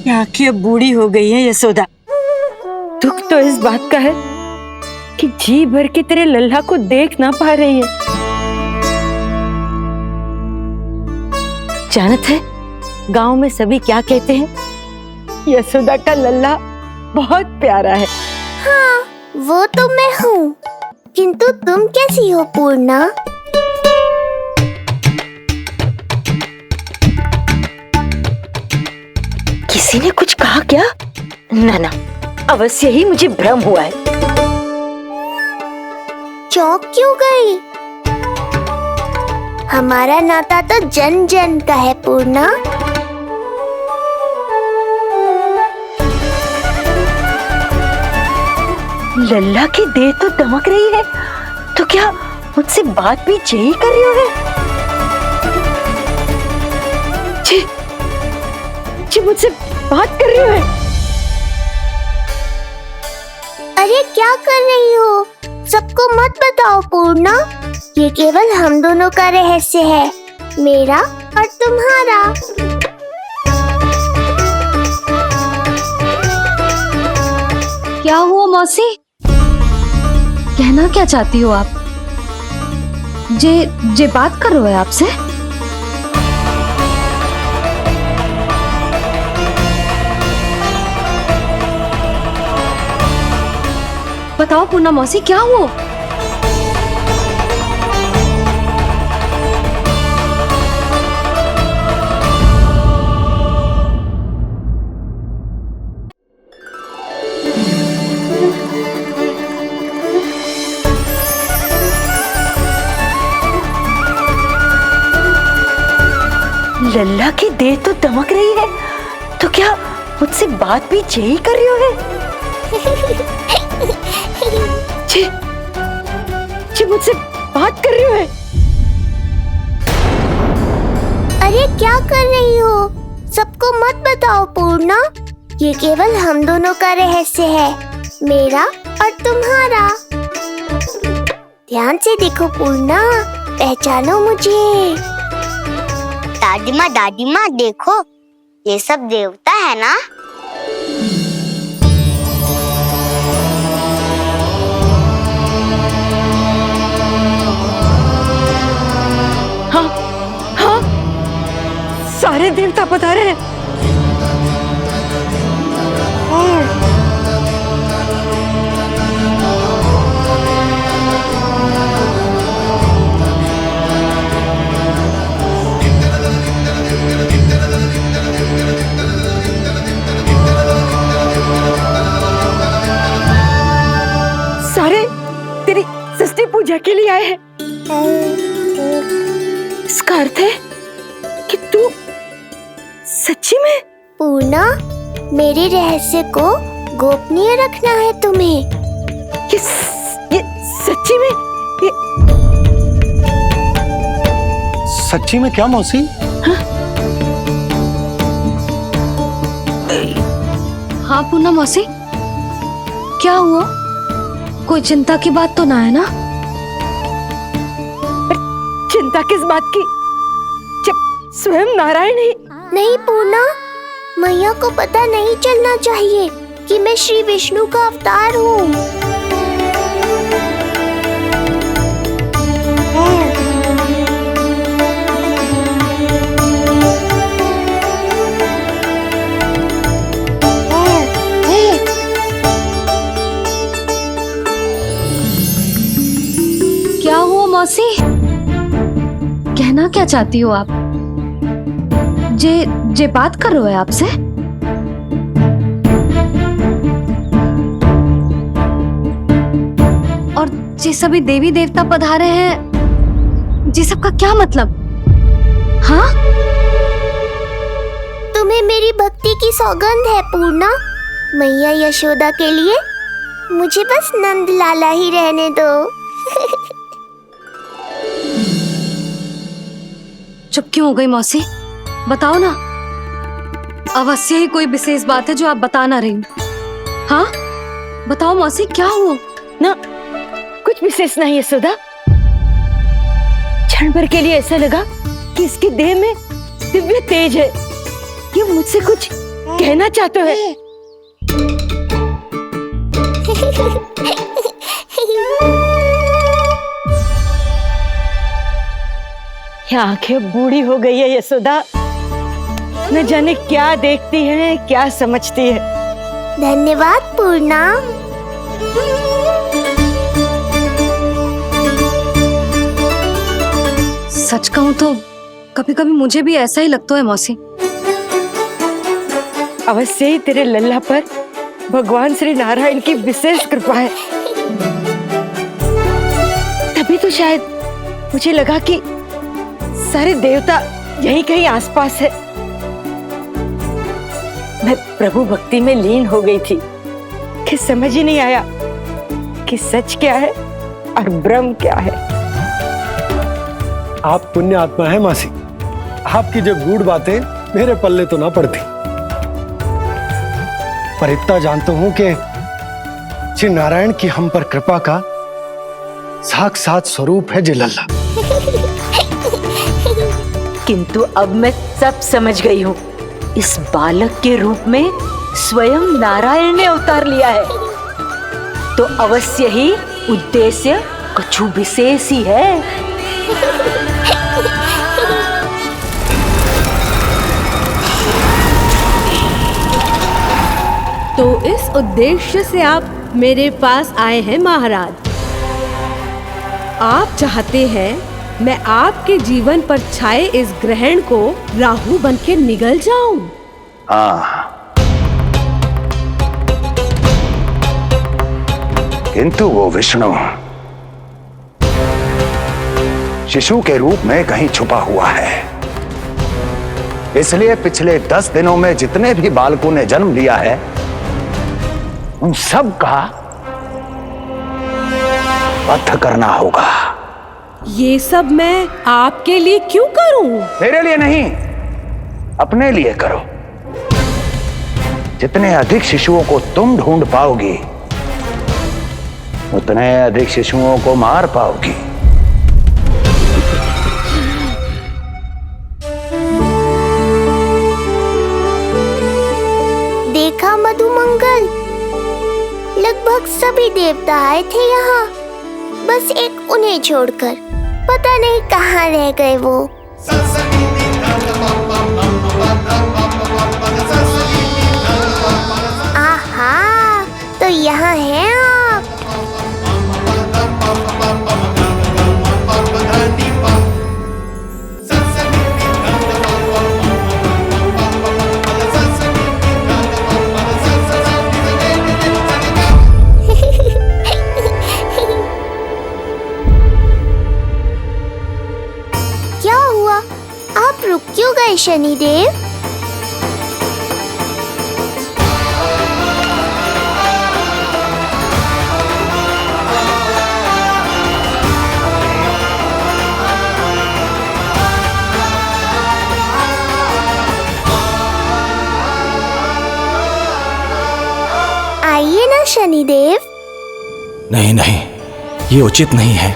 क्या कि अब बूढ़ी हो गई है यशोदा। दुख तो इस बात का है कि जी भर के तेरे लल्ला को देख ना पा रही है। जानत है गांव में सभी क्या कहते हैं? यशोदा का लल्ला बहुत प्यारा है। हाँ, वो तो मैं हूँ, किंतु तुम कैसी हो पूर्णा? किसी ने कुछ कहा क्या? ना ना, अवश्य ही मुझे भ्रम हुआ है। चौंक क्यों गई? हमारा नाता तो जन जन का है पूर्णा। लल्ला की देह तो दमक रही है, तो क्या मुझसे बात भी यही कर रही हो है? जी मुझसे बात कर रही हो है? अरे क्या कर रही हो? सबको मत बताओ पूर्णा, ये केवल हम दोनों का रहस्य है, मेरा और तुम्हारा। क्या हुआ मौसी? कहना क्या चाहती हो आप? जे बात कर रहे हो आपसे? बताओ पूर्णा मौसी, क्या हुआ? लल्ला की देह तो दमक रही है, तो क्या मुझसे बात भी यही कर रही हो है? जी मुझसे बात कर रही हो है? अरे क्या कर रही हो? सबको मत बताओ पूर्णा, ये केवल हम दोनों का रहस्य है, मेरा और तुम्हारा। ध्यान से देखो पूर्णा, पहचानो मुझे। दादी माँ देखो, ये सब देवता है ना? हाँ हाँ, सारे देवता पधारे हैं। सारे तेरी सृष्टि पूजा के लिए आए हैं। इसका अर्थ है कि तू सच्ची में? पूर्णा, मेरे रहस्य को गोपनीय रखना है तुम्हें। ये सच्ची में? सच्ची में क्या मौसी? हाँ पूर्णा मौसी, क्या हुआ? कोई चिंता की बात तो ना है ना? चिंता किस बात की, जब स्वयं नारायण ही। नहीं पूर्णा, मैया को पता नहीं चलना चाहिए कि मैं श्री विष्णु का अवतार हूँ। क्या हुआ मौसी? कहना क्या चाहती हो आप? जे बात कर रहे हो आपसे? और जे सभी देवी देवता पधारे हैं, जी सबका क्या मतलब? हाँ? तुम्हें मेरी भक्ति की सौगंध है पूर्णा। मैया यशोदा के लिए मुझे बस नंद लाला ही रहने दो। चुप क्यों हो गई मौसी? बताओ ना, अवश्य ही कोई विशेष बात है जो आप बता ना रही। हाँ बताओ मौसी, क्या हुआ? ना कुछ विशेष नहीं है यशोदा। क्षण भर के लिए ऐसा लगा कि इसकी देह में दिव्य तेज है, ये मुझसे कुछ कहना चाहते हैं। ये आंखें बूढ़ी हो गई है यशोदा, न जाने क्या देखती है, क्या समझती है। धन्यवाद पूर्णा। सच कहूं तो कभी कभी मुझे भी ऐसा ही लगता है मौसी। अवश्य ही तेरे लल्ला पर भगवान श्री नारायण की विशेष कृपा है। तभी तो शायद मुझे लगा कि सारे देवता यहीं कहीं आसपास है। मैं प्रभु भक्ति में लीन हो गई थी कि समझ ही नहीं आया कि सच क्या है और ब्रह्म क्या है। आप पुण्य आत्मा है मासी, आपकी जो गूढ़ बातें मेरे पल्ले तो ना पड़ती, पर इतना जानता हूं कि श्री नारायण की हम पर कृपा का साक्षात स्वरूप है जी लल्ला। किंतु अब मैं सब समझ गई हूँ। इस बालक के रूप में स्वयं नारायण ने अवतार लिया है, तो अवश्य ही उद्देश्य कछु विशेष ही है। तो इस उद्देश्य से आप मेरे पास आए हैं महाराज। आप चाहते हैं मैं आपके जीवन पर छाए इस ग्रहण को राहु बनके निगल जाऊं? हाँ, किंतु वो विष्णु शिशु के रूप में कहीं छुपा हुआ है। इसलिए पिछले 10 दिनों में जितने भी बालकों ने जन्म लिया है उन सब का वध करना होगा। ये सब मैं आपके लिए क्यों करूं? मेरे लिए नहीं, अपने लिए करो। जितने अधिक शिशुओं को तुम ढूंढ पाओगी उतने अधिक शिशुओं को मार पाओगी। देखा मधुमंगल, लगभग सभी देवता आए थे यहाँ, बस एक उन्हें छोड़कर। पता नहीं कहाँ रह गए वो। आहा, तो यहाँ हैं आप। क्या हुआ? आप रुक क्यों गए शनिदेव? आइए ना शनिदेव। नहीं नहीं, ये उचित नहीं है।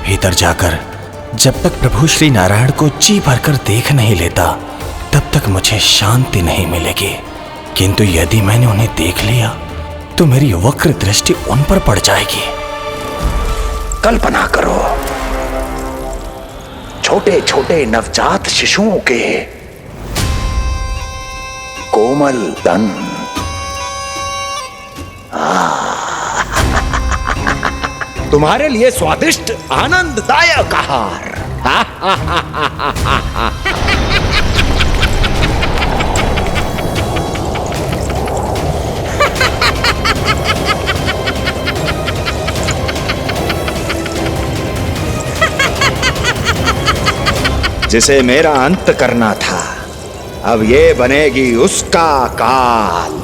भीतर जाकर जब तक प्रभु श्री नारायण को जी भरकर देख नहीं लेता तब तक मुझे शांति नहीं मिलेगी। किंतु यदि मैंने उन्हें देख लिया तो मेरी वक्र दृष्टि उन पर पड़ जाएगी। कल्पना करो, छोटे छोटे नवजात शिशुओं के कोमल दंत, तुम्हारे लिए स्वादिष्ट आनंददायक आहार। जिसे मेरा अंत करना था, अब ये बनेगी उसका काल।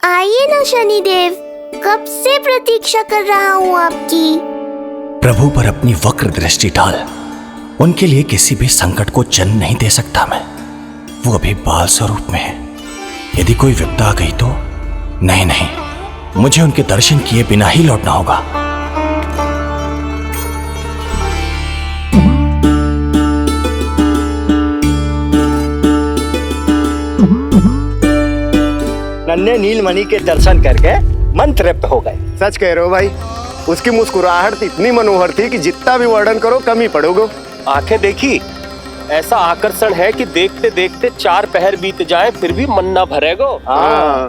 आइए ना शनिदेव, कब से प्रतीक्षा कर रहा हूँ आपकी। प्रभु पर अपनी वक्र दृष्टि डाल। उनके लिए किसी भी संकट को जन्म नहीं दे सकता मैं। वो अभी बाल स्वरूप में है। यदि कोई विपदा आ गई तो नहीं नहीं, मुझे उनके दर्शन किए बिना ही लौटना होगा। नन्हे नीलमणि के दर्शन करके मन तृप्त हो गए। सच कह रहे हो भाई, उसकी मुस्कुराहट इतनी मनोहर थी कि जितना भी वर्णन करो कम ही पड़ोगे। आंखें देखी, ऐसा आकर्षण है कि देखते देखते 4 पहर बीत जाए फिर भी मन ना भरेगो। हाँ।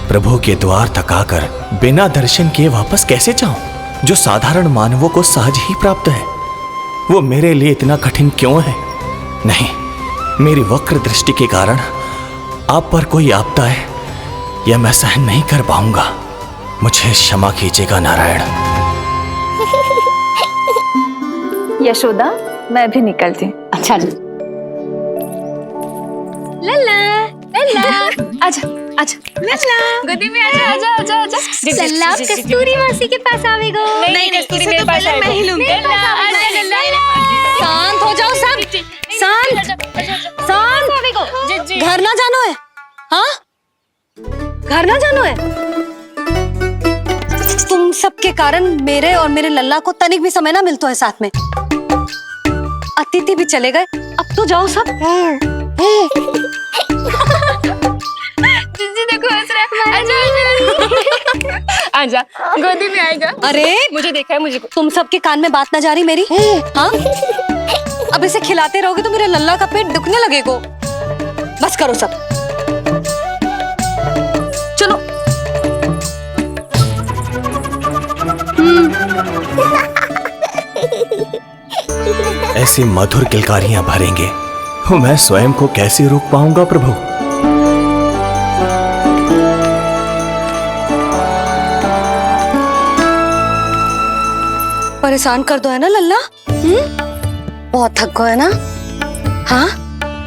प्रभु के द्वार तक आकर बिना दर्शन किए वापस कैसे जाऊं, जो साधारण मानवों को सहज ही प्राप्त है। वो मेरे लिए इतना कठिन क्यों है? नहीं, मेरी वक्र दृष्टि के कारण आप पर कोई आपदा है यह मैं सहन नहीं कर पाऊंगा। मुझे क्षमा कीजिएगा नारायण। यशोदा, मैं भी निकलती। अच्छा जी। लल्ला लल्ला आजा आजा लल्ला गोदी में आजा आजा आजा आजा। लल्ला कस्तूरी मासी के पास आवेगा। नहीं कस्तूरी मेरे पास आएगा। मैं ही लूंगी। शांत हो जाओ सब, शांत शांत। घर ना जानो है? हाँ, घर ना जानो है? तुम सबके कारण मेरे और मेरे लल्ला को तनिक भी समय ना मिलता है साथ में। अतिथि भी चले गए, अब तो जाओ सब। जीजी देखो हंस रहा है। आजा आजा गोदी में आएगा। अरे मुझे देखा है मुझे। तुम सबके कान में बात ना जा रही मेरी? हाँ, अब इसे खिलाते रहोगे तो मेरे लल्ला का पेट दुखने लगेगा। बस करो सब, चलो। ऐसी मधुर किलकारियां भरेंगे तो मैं स्वयं को कैसे रोक पाऊंगा प्रभु। परेशान कर दो है ना लल्ला? बहुत थक गए है ना? हाँ,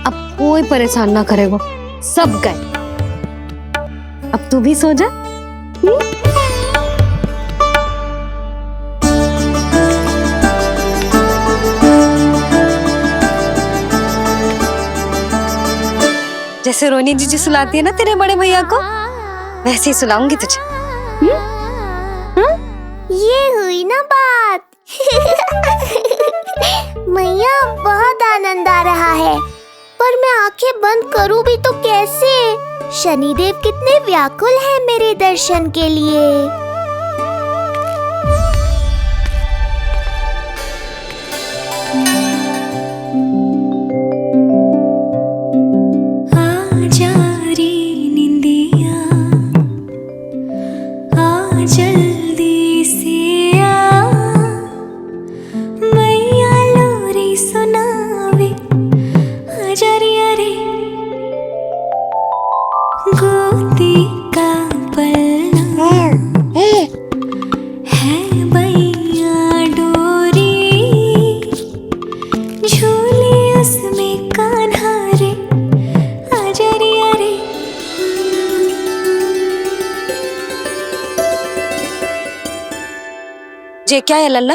अब कोई परेशान ना करेगा, सब गए। अब तू भी सो जा। जैसे रोनी जीजी सुलाती है ना तेरे बड़े भैया को, वैसे ही सुलाऊंगी तुझे। ये हुई ना बात। मैया, बहुत आनंद आ रहा है, पर मैं आंखें बंद करूं भी तो कैसे? शनिदेव कितने व्याकुल हैं मेरे दर्शन के लिए। ये क्या है लल्ला?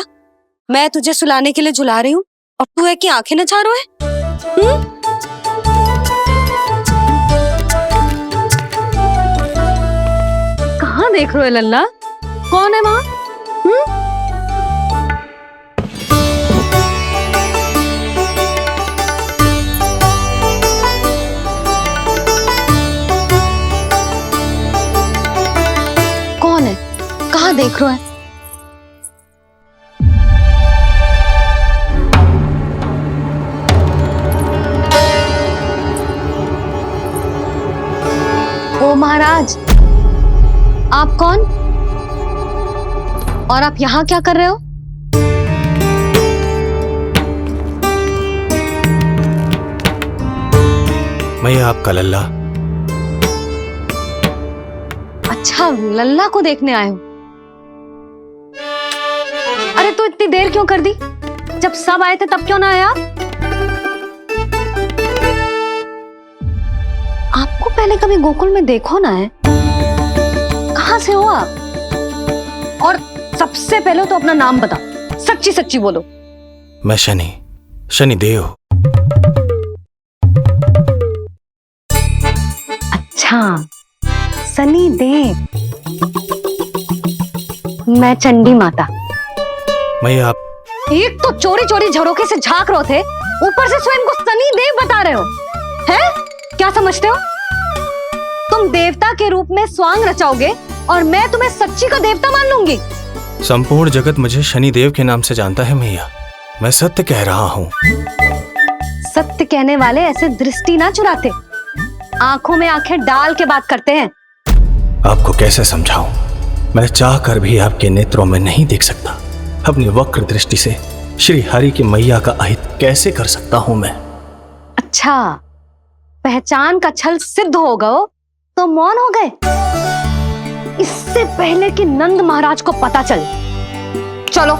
मैं तुझे सुलाने के लिए झुला रही हूँ और तू है कि आंखें नचा रहा है? कहाँ देख रहे हो लल्ला? कौन है वहाँ? कौन है? कहाँ देख रहे हो? ओ महाराज, आप कौन और आप यहाँ क्या कर रहे हो? मैं आपका लल्ला। अच्छा, लल्ला को देखने आए हो? अरे तो इतनी देर क्यों कर दी? जब सब आए थे तब क्यों ना आया? आपको पहले कभी गोकुल में देखो ना है? कहाँ से हो आप? और सबसे पहले तो अपना नाम बताओ, सच्ची सच्ची बोलो। मैं शनिदेव। अच्छा, शनिदेव। मैं चंडी माता। मैं आप एक तो चोरी चोरी झरोखे से झांक रहे थे, ऊपर से स्वयं को शनिदेव बता रहे हो, हैं? क्या समझते हो? तुम देवता के रूप में स्वांग रचाओगे और मैं तुम्हें सच्ची का देवता मान लूंगी? संपूर्ण जगत मुझे शनिदेव के नाम से जानता है मैया। मैं सत्य कह रहा हूँ। सत्य कहने वाले ऐसे दृष्टि ना चुराते, आंखों में आंखें डाल के बात करते हैं। आपको कैसे समझाऊं? मैं चाह कर भी आपके नेत्रों में नहीं देख सकता। अपनी वक्र दृष्टि से श्री हरि की मैया का अहित कैसे कर सकता हूं मैं? अच्छा, पहचान का छल सिद्ध हो गयो तो मौन हो गए, इससे पहले कि नंद महाराज को पता चले। चलो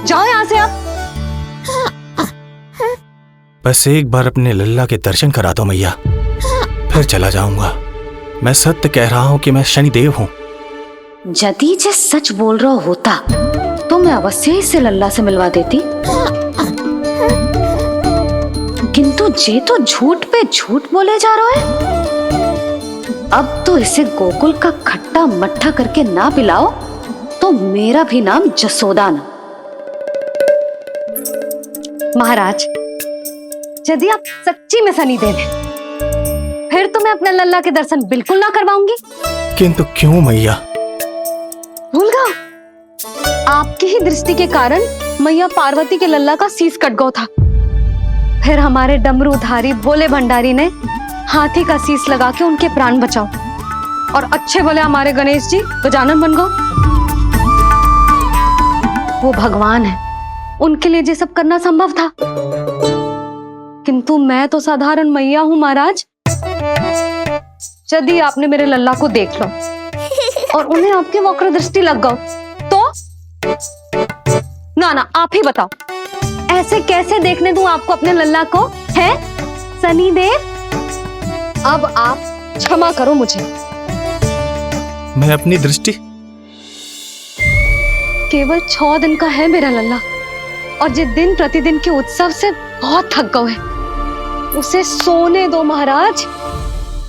जाओ यहां से अब। बस एक बार अपने लल्ला के दर्शन करा दो मैया, फिर चला जाऊंगा। मैं सत्य कह रहा हूं कि मैं शनिदेव हूं। यदि जे सच बोल रहा होता तो मैं अवश्य ही इसे लल्ला से मिलवा देती, किंतु जे तो झूठ पे झूठ बोले जा रहा है। अब तो इसे गोकुल का खट्टा मट्ठा करके ना पिलाओ तो मेरा भी नाम जसोदा ना। महाराज, यदि आप सच्ची में शनिदेव हैं, फिर तो मैं अपने लल्ला के दर्शन बिल्कुल ना करवाऊंगी। किंतु क्यों मैया? भूल गया, आपकी ही दृष्टि के कारण मैया पार्वती के लल्ला का शीश कट गया था। फिर हमारे डमरूधारी भोले भंडारी ने हाथी का शीश लगा के उनके प्राण बचाओ, और अच्छे भले हमारे गणेश जी गजानन बन गए। वो भगवान है, उनके लिए ये सब करना संभव था, किंतु मैं तो साधारण मैया हूं महाराज। यदि आपने मेरे लल्ला को देख लो और उन्हें आपकी वक्र दृष्टि लग गई तो ना आप ही बताओ, ऐसे कैसे देखने दूं आपको अपने लल्ला को? है शनिदेव, अब आप क्षमा करो मुझे। मैं अपनी दृष्टि? केवल 6 दिन का है मेरा लल्ला, और जिस दिन प्रतिदिन के उत्सव से बहुत थक गए हैं, उसे सोने दो महाराज।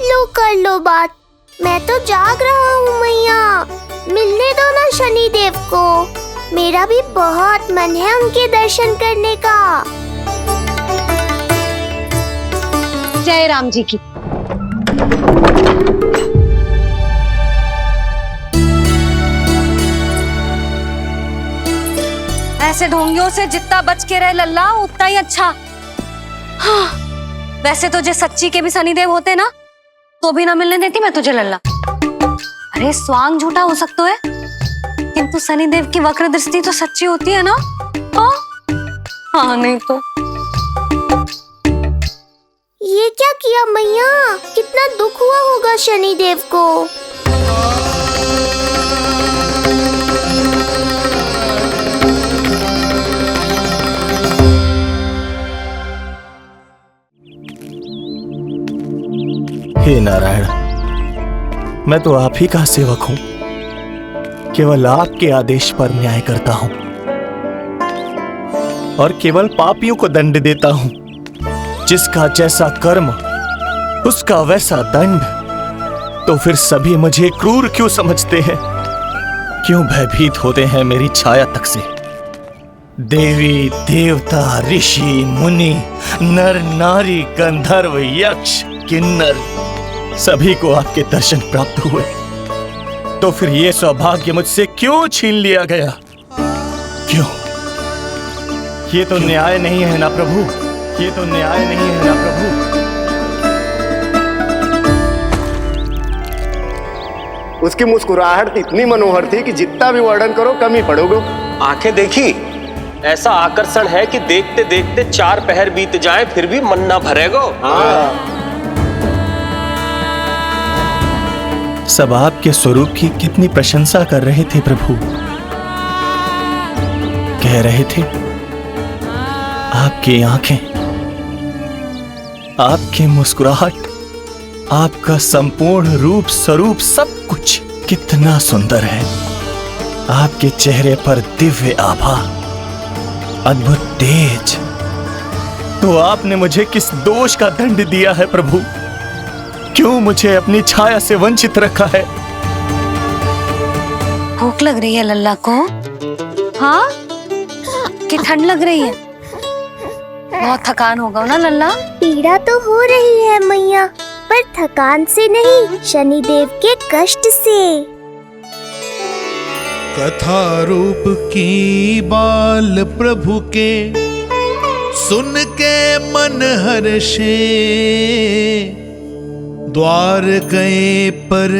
लो कर लो बात, मैं तो जाग रहा हूँ मैया, मिलने दो ना शनिदेव को, मेरा भी बहुत मन है उनके दर्शन करने का। जय राम जी की। ऐसे ढोंगियों से जितना बच के रहे लल्ला उतना ही अच्छा। हाँ, वैसे तो जे सच्ची के भी शनिदेव होते ना तो भी ना मिलने देती मैं तुझे लल्ला। अरे स्वांग झूठा हो सकता है, किंतु शनिदेव की वक्र दृष्टि तो सच्ची होती है ना। हाँ नहीं तो। ये क्या किया मैया, कितना दुख हुआ होगा शनिदेव को। हे नारायण, मैं तो आप ही का सेवक हूं, केवल आपके आदेश पर न्याय करता हूं और केवल पापियों को दंड देता हूं। जिसका जैसा कर्म उसका वैसा दंड। तो फिर सभी मुझे क्रूर क्यों समझते हैं? क्यों भयभीत होते हैं मेरी छाया तक से? देवी देवता ऋषि मुनि नर नारी गंधर्व यक्ष किन्नर सभी को आपके दर्शन प्राप्त हुए, तो फिर ये सौभाग्य मुझसे क्यों छीन लिया गया? क्यों? ये तो न्याय नहीं है ना प्रभु, ये तो न्याय नहीं है ना प्रभु। उसकी मुस्कुराहट इतनी मनोहर थी कि जितना भी वर्णन करो कम ही पड़ोगे। आंखें देखी, ऐसा आकर्षण है कि देखते देखते 4 पहर बीत जाए फिर भी मन ना भरेगा। सब आपके स्वरूप की कितनी प्रशंसा कर रहे थे प्रभु। कह रहे थे आपकी आंखें, आपकी मुस्कुराहट, आपका संपूर्ण रूप स्वरूप सब कुछ कितना सुंदर है। आपके चेहरे पर दिव्य आभा, अद्भुत तेज। तो आपने मुझे किस दोष का दंड दिया है प्रभु? क्यों मुझे अपनी छाया से वंचित रखा है? भूख लग रही है लल्ला को? हाँ, कि ठंड लग रही है? बहुत थकान होगा ना लल्ला? पीड़ा तो हो रही है मैया, पर थकान से नहीं, शनिदेव के कष्ट से। कथा रूप की बाल प्रभु के सुन के मन हर्षे, द्वार गए पर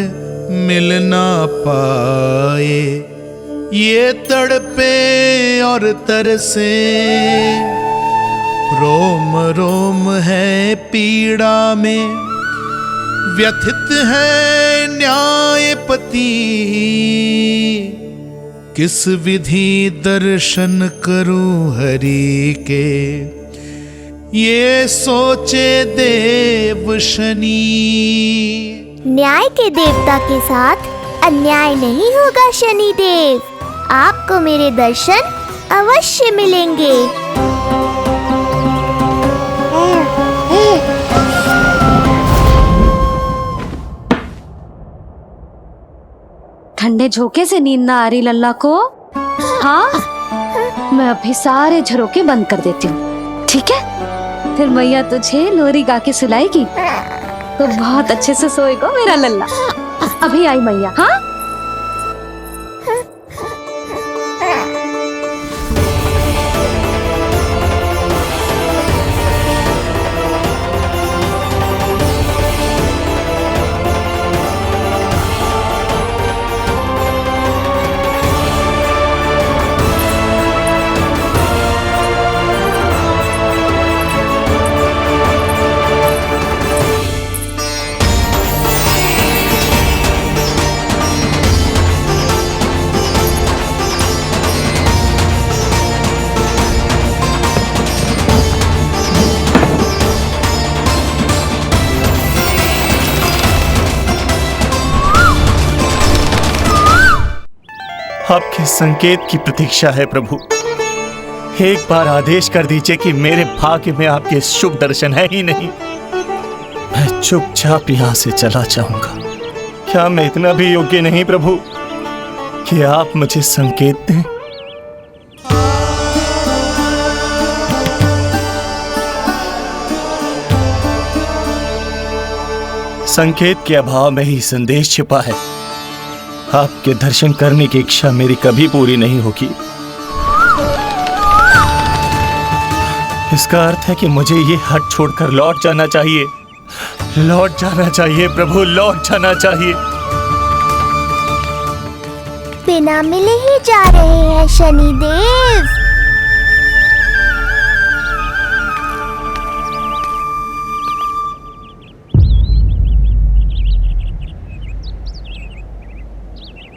मिल ना पाए, ये तड़पे और तरसे। रोम रोम है पीड़ा में, व्यथित है न्यायपति। किस विधि दर्शन करूं हरि के, ये सोचे देव शनि। न्याय के देवता के साथ अन्याय नहीं होगा शनि देव। आपको मेरे दर्शन अवश्य मिलेंगे। ठंडे झोंके से नींद ना आ रही लल्ला को? हाँ, मैं अभी सारे झरोके बंद कर देती हूँ, ठीक है? फिर मैया तुझे लोरी गा के सुलाएगी तो बहुत अच्छे से सोएगा मेरा लल्ला। अभी आई मैया। हाँ, आपके संकेत की प्रतीक्षा है प्रभु। एक बार आदेश कर दीजिए कि मेरे भाग्य में आपके शुभ दर्शन है ही नहीं, मैं चुपचाप यहाँ से चला जाऊंगा। क्या मैं इतना भी योग्य नहीं प्रभु कि आप मुझे संकेत दें? संकेत के अभाव में ही संदेश छिपा है। आपके दर्शन करने की इच्छा मेरी कभी पूरी नहीं होगी। इसका अर्थ है कि मुझे ये हट छोड़कर लौट जाना चाहिए। लौट जाना चाहिए प्रभु, लौट जाना चाहिए। बिना मिले ही जा रहे हैं शनिदेव।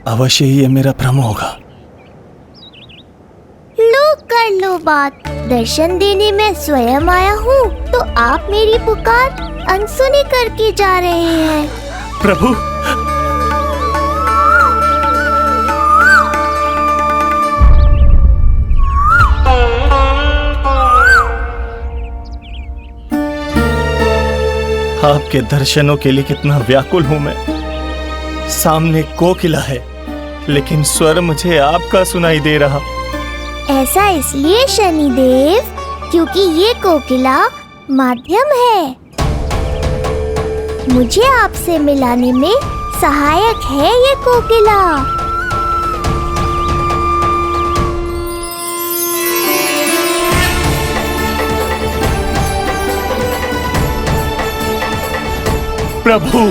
अवश्य ही ये मेरा भ्रम होगा। लो कर लो बात। दर्शन देने मैं स्वयं आया हूँ तो आप मेरी पुकार अनसुनी करके जा रहे हैं। प्रभु, आपके दर्शनों के लिए कितना व्याकुल हूँ मैं। सामने कोकिला है लेकिन स्वर मुझे आपका सुनाई दे रहा। ऐसा इसलिए शनिदेव क्योंकि ये कोकिला माध्यम है, मुझे आपसे मिलाने में सहायक है ये कोकिला। प्रभु,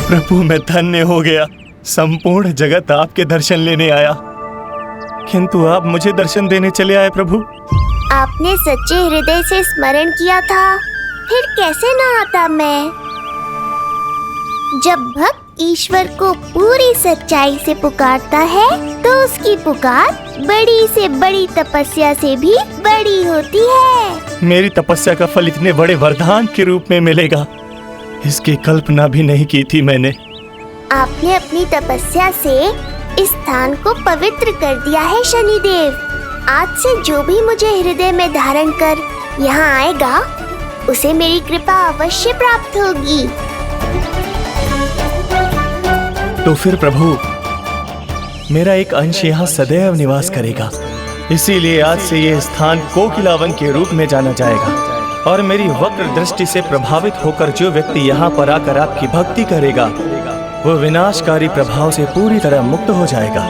प्रभु मैं धन्य हो गया। संपूर्ण जगत आपके दर्शन लेने आया, किंतु आप मुझे दर्शन देने चले आए प्रभु। आपने सच्चे हृदय से स्मरण किया था, फिर कैसे ना आता मैं। जब भक्त ईश्वर को पूरी सच्चाई से पुकारता है तो उसकी पुकार बड़ी से बड़ी तपस्या से भी बड़ी होती है। मेरी तपस्या का फल इतने बड़े वरदान के रूप में मिलेगा, इसकी कल्पना भी नहीं की थी मैंने। आपने अपनी तपस्या से इस स्थान को पवित्र कर दिया है शनिदेव। आज से जो भी मुझे हृदय में धारण कर यहाँ आएगा उसे मेरी कृपा अवश्य प्राप्त होगी। तो फिर प्रभु, मेरा एक अंश यहाँ सदैव निवास करेगा, इसीलिए आज से यह स्थान कोकिलावन के रूप में जाना जाएगा। और मेरी वक्र दृष्टि से प्रभावित होकर जो व्यक्ति यहाँ पर आकर आपकी भक्ति करेगा वो विनाशकारी प्रभाव से पूरी तरह मुक्त हो जाएगा।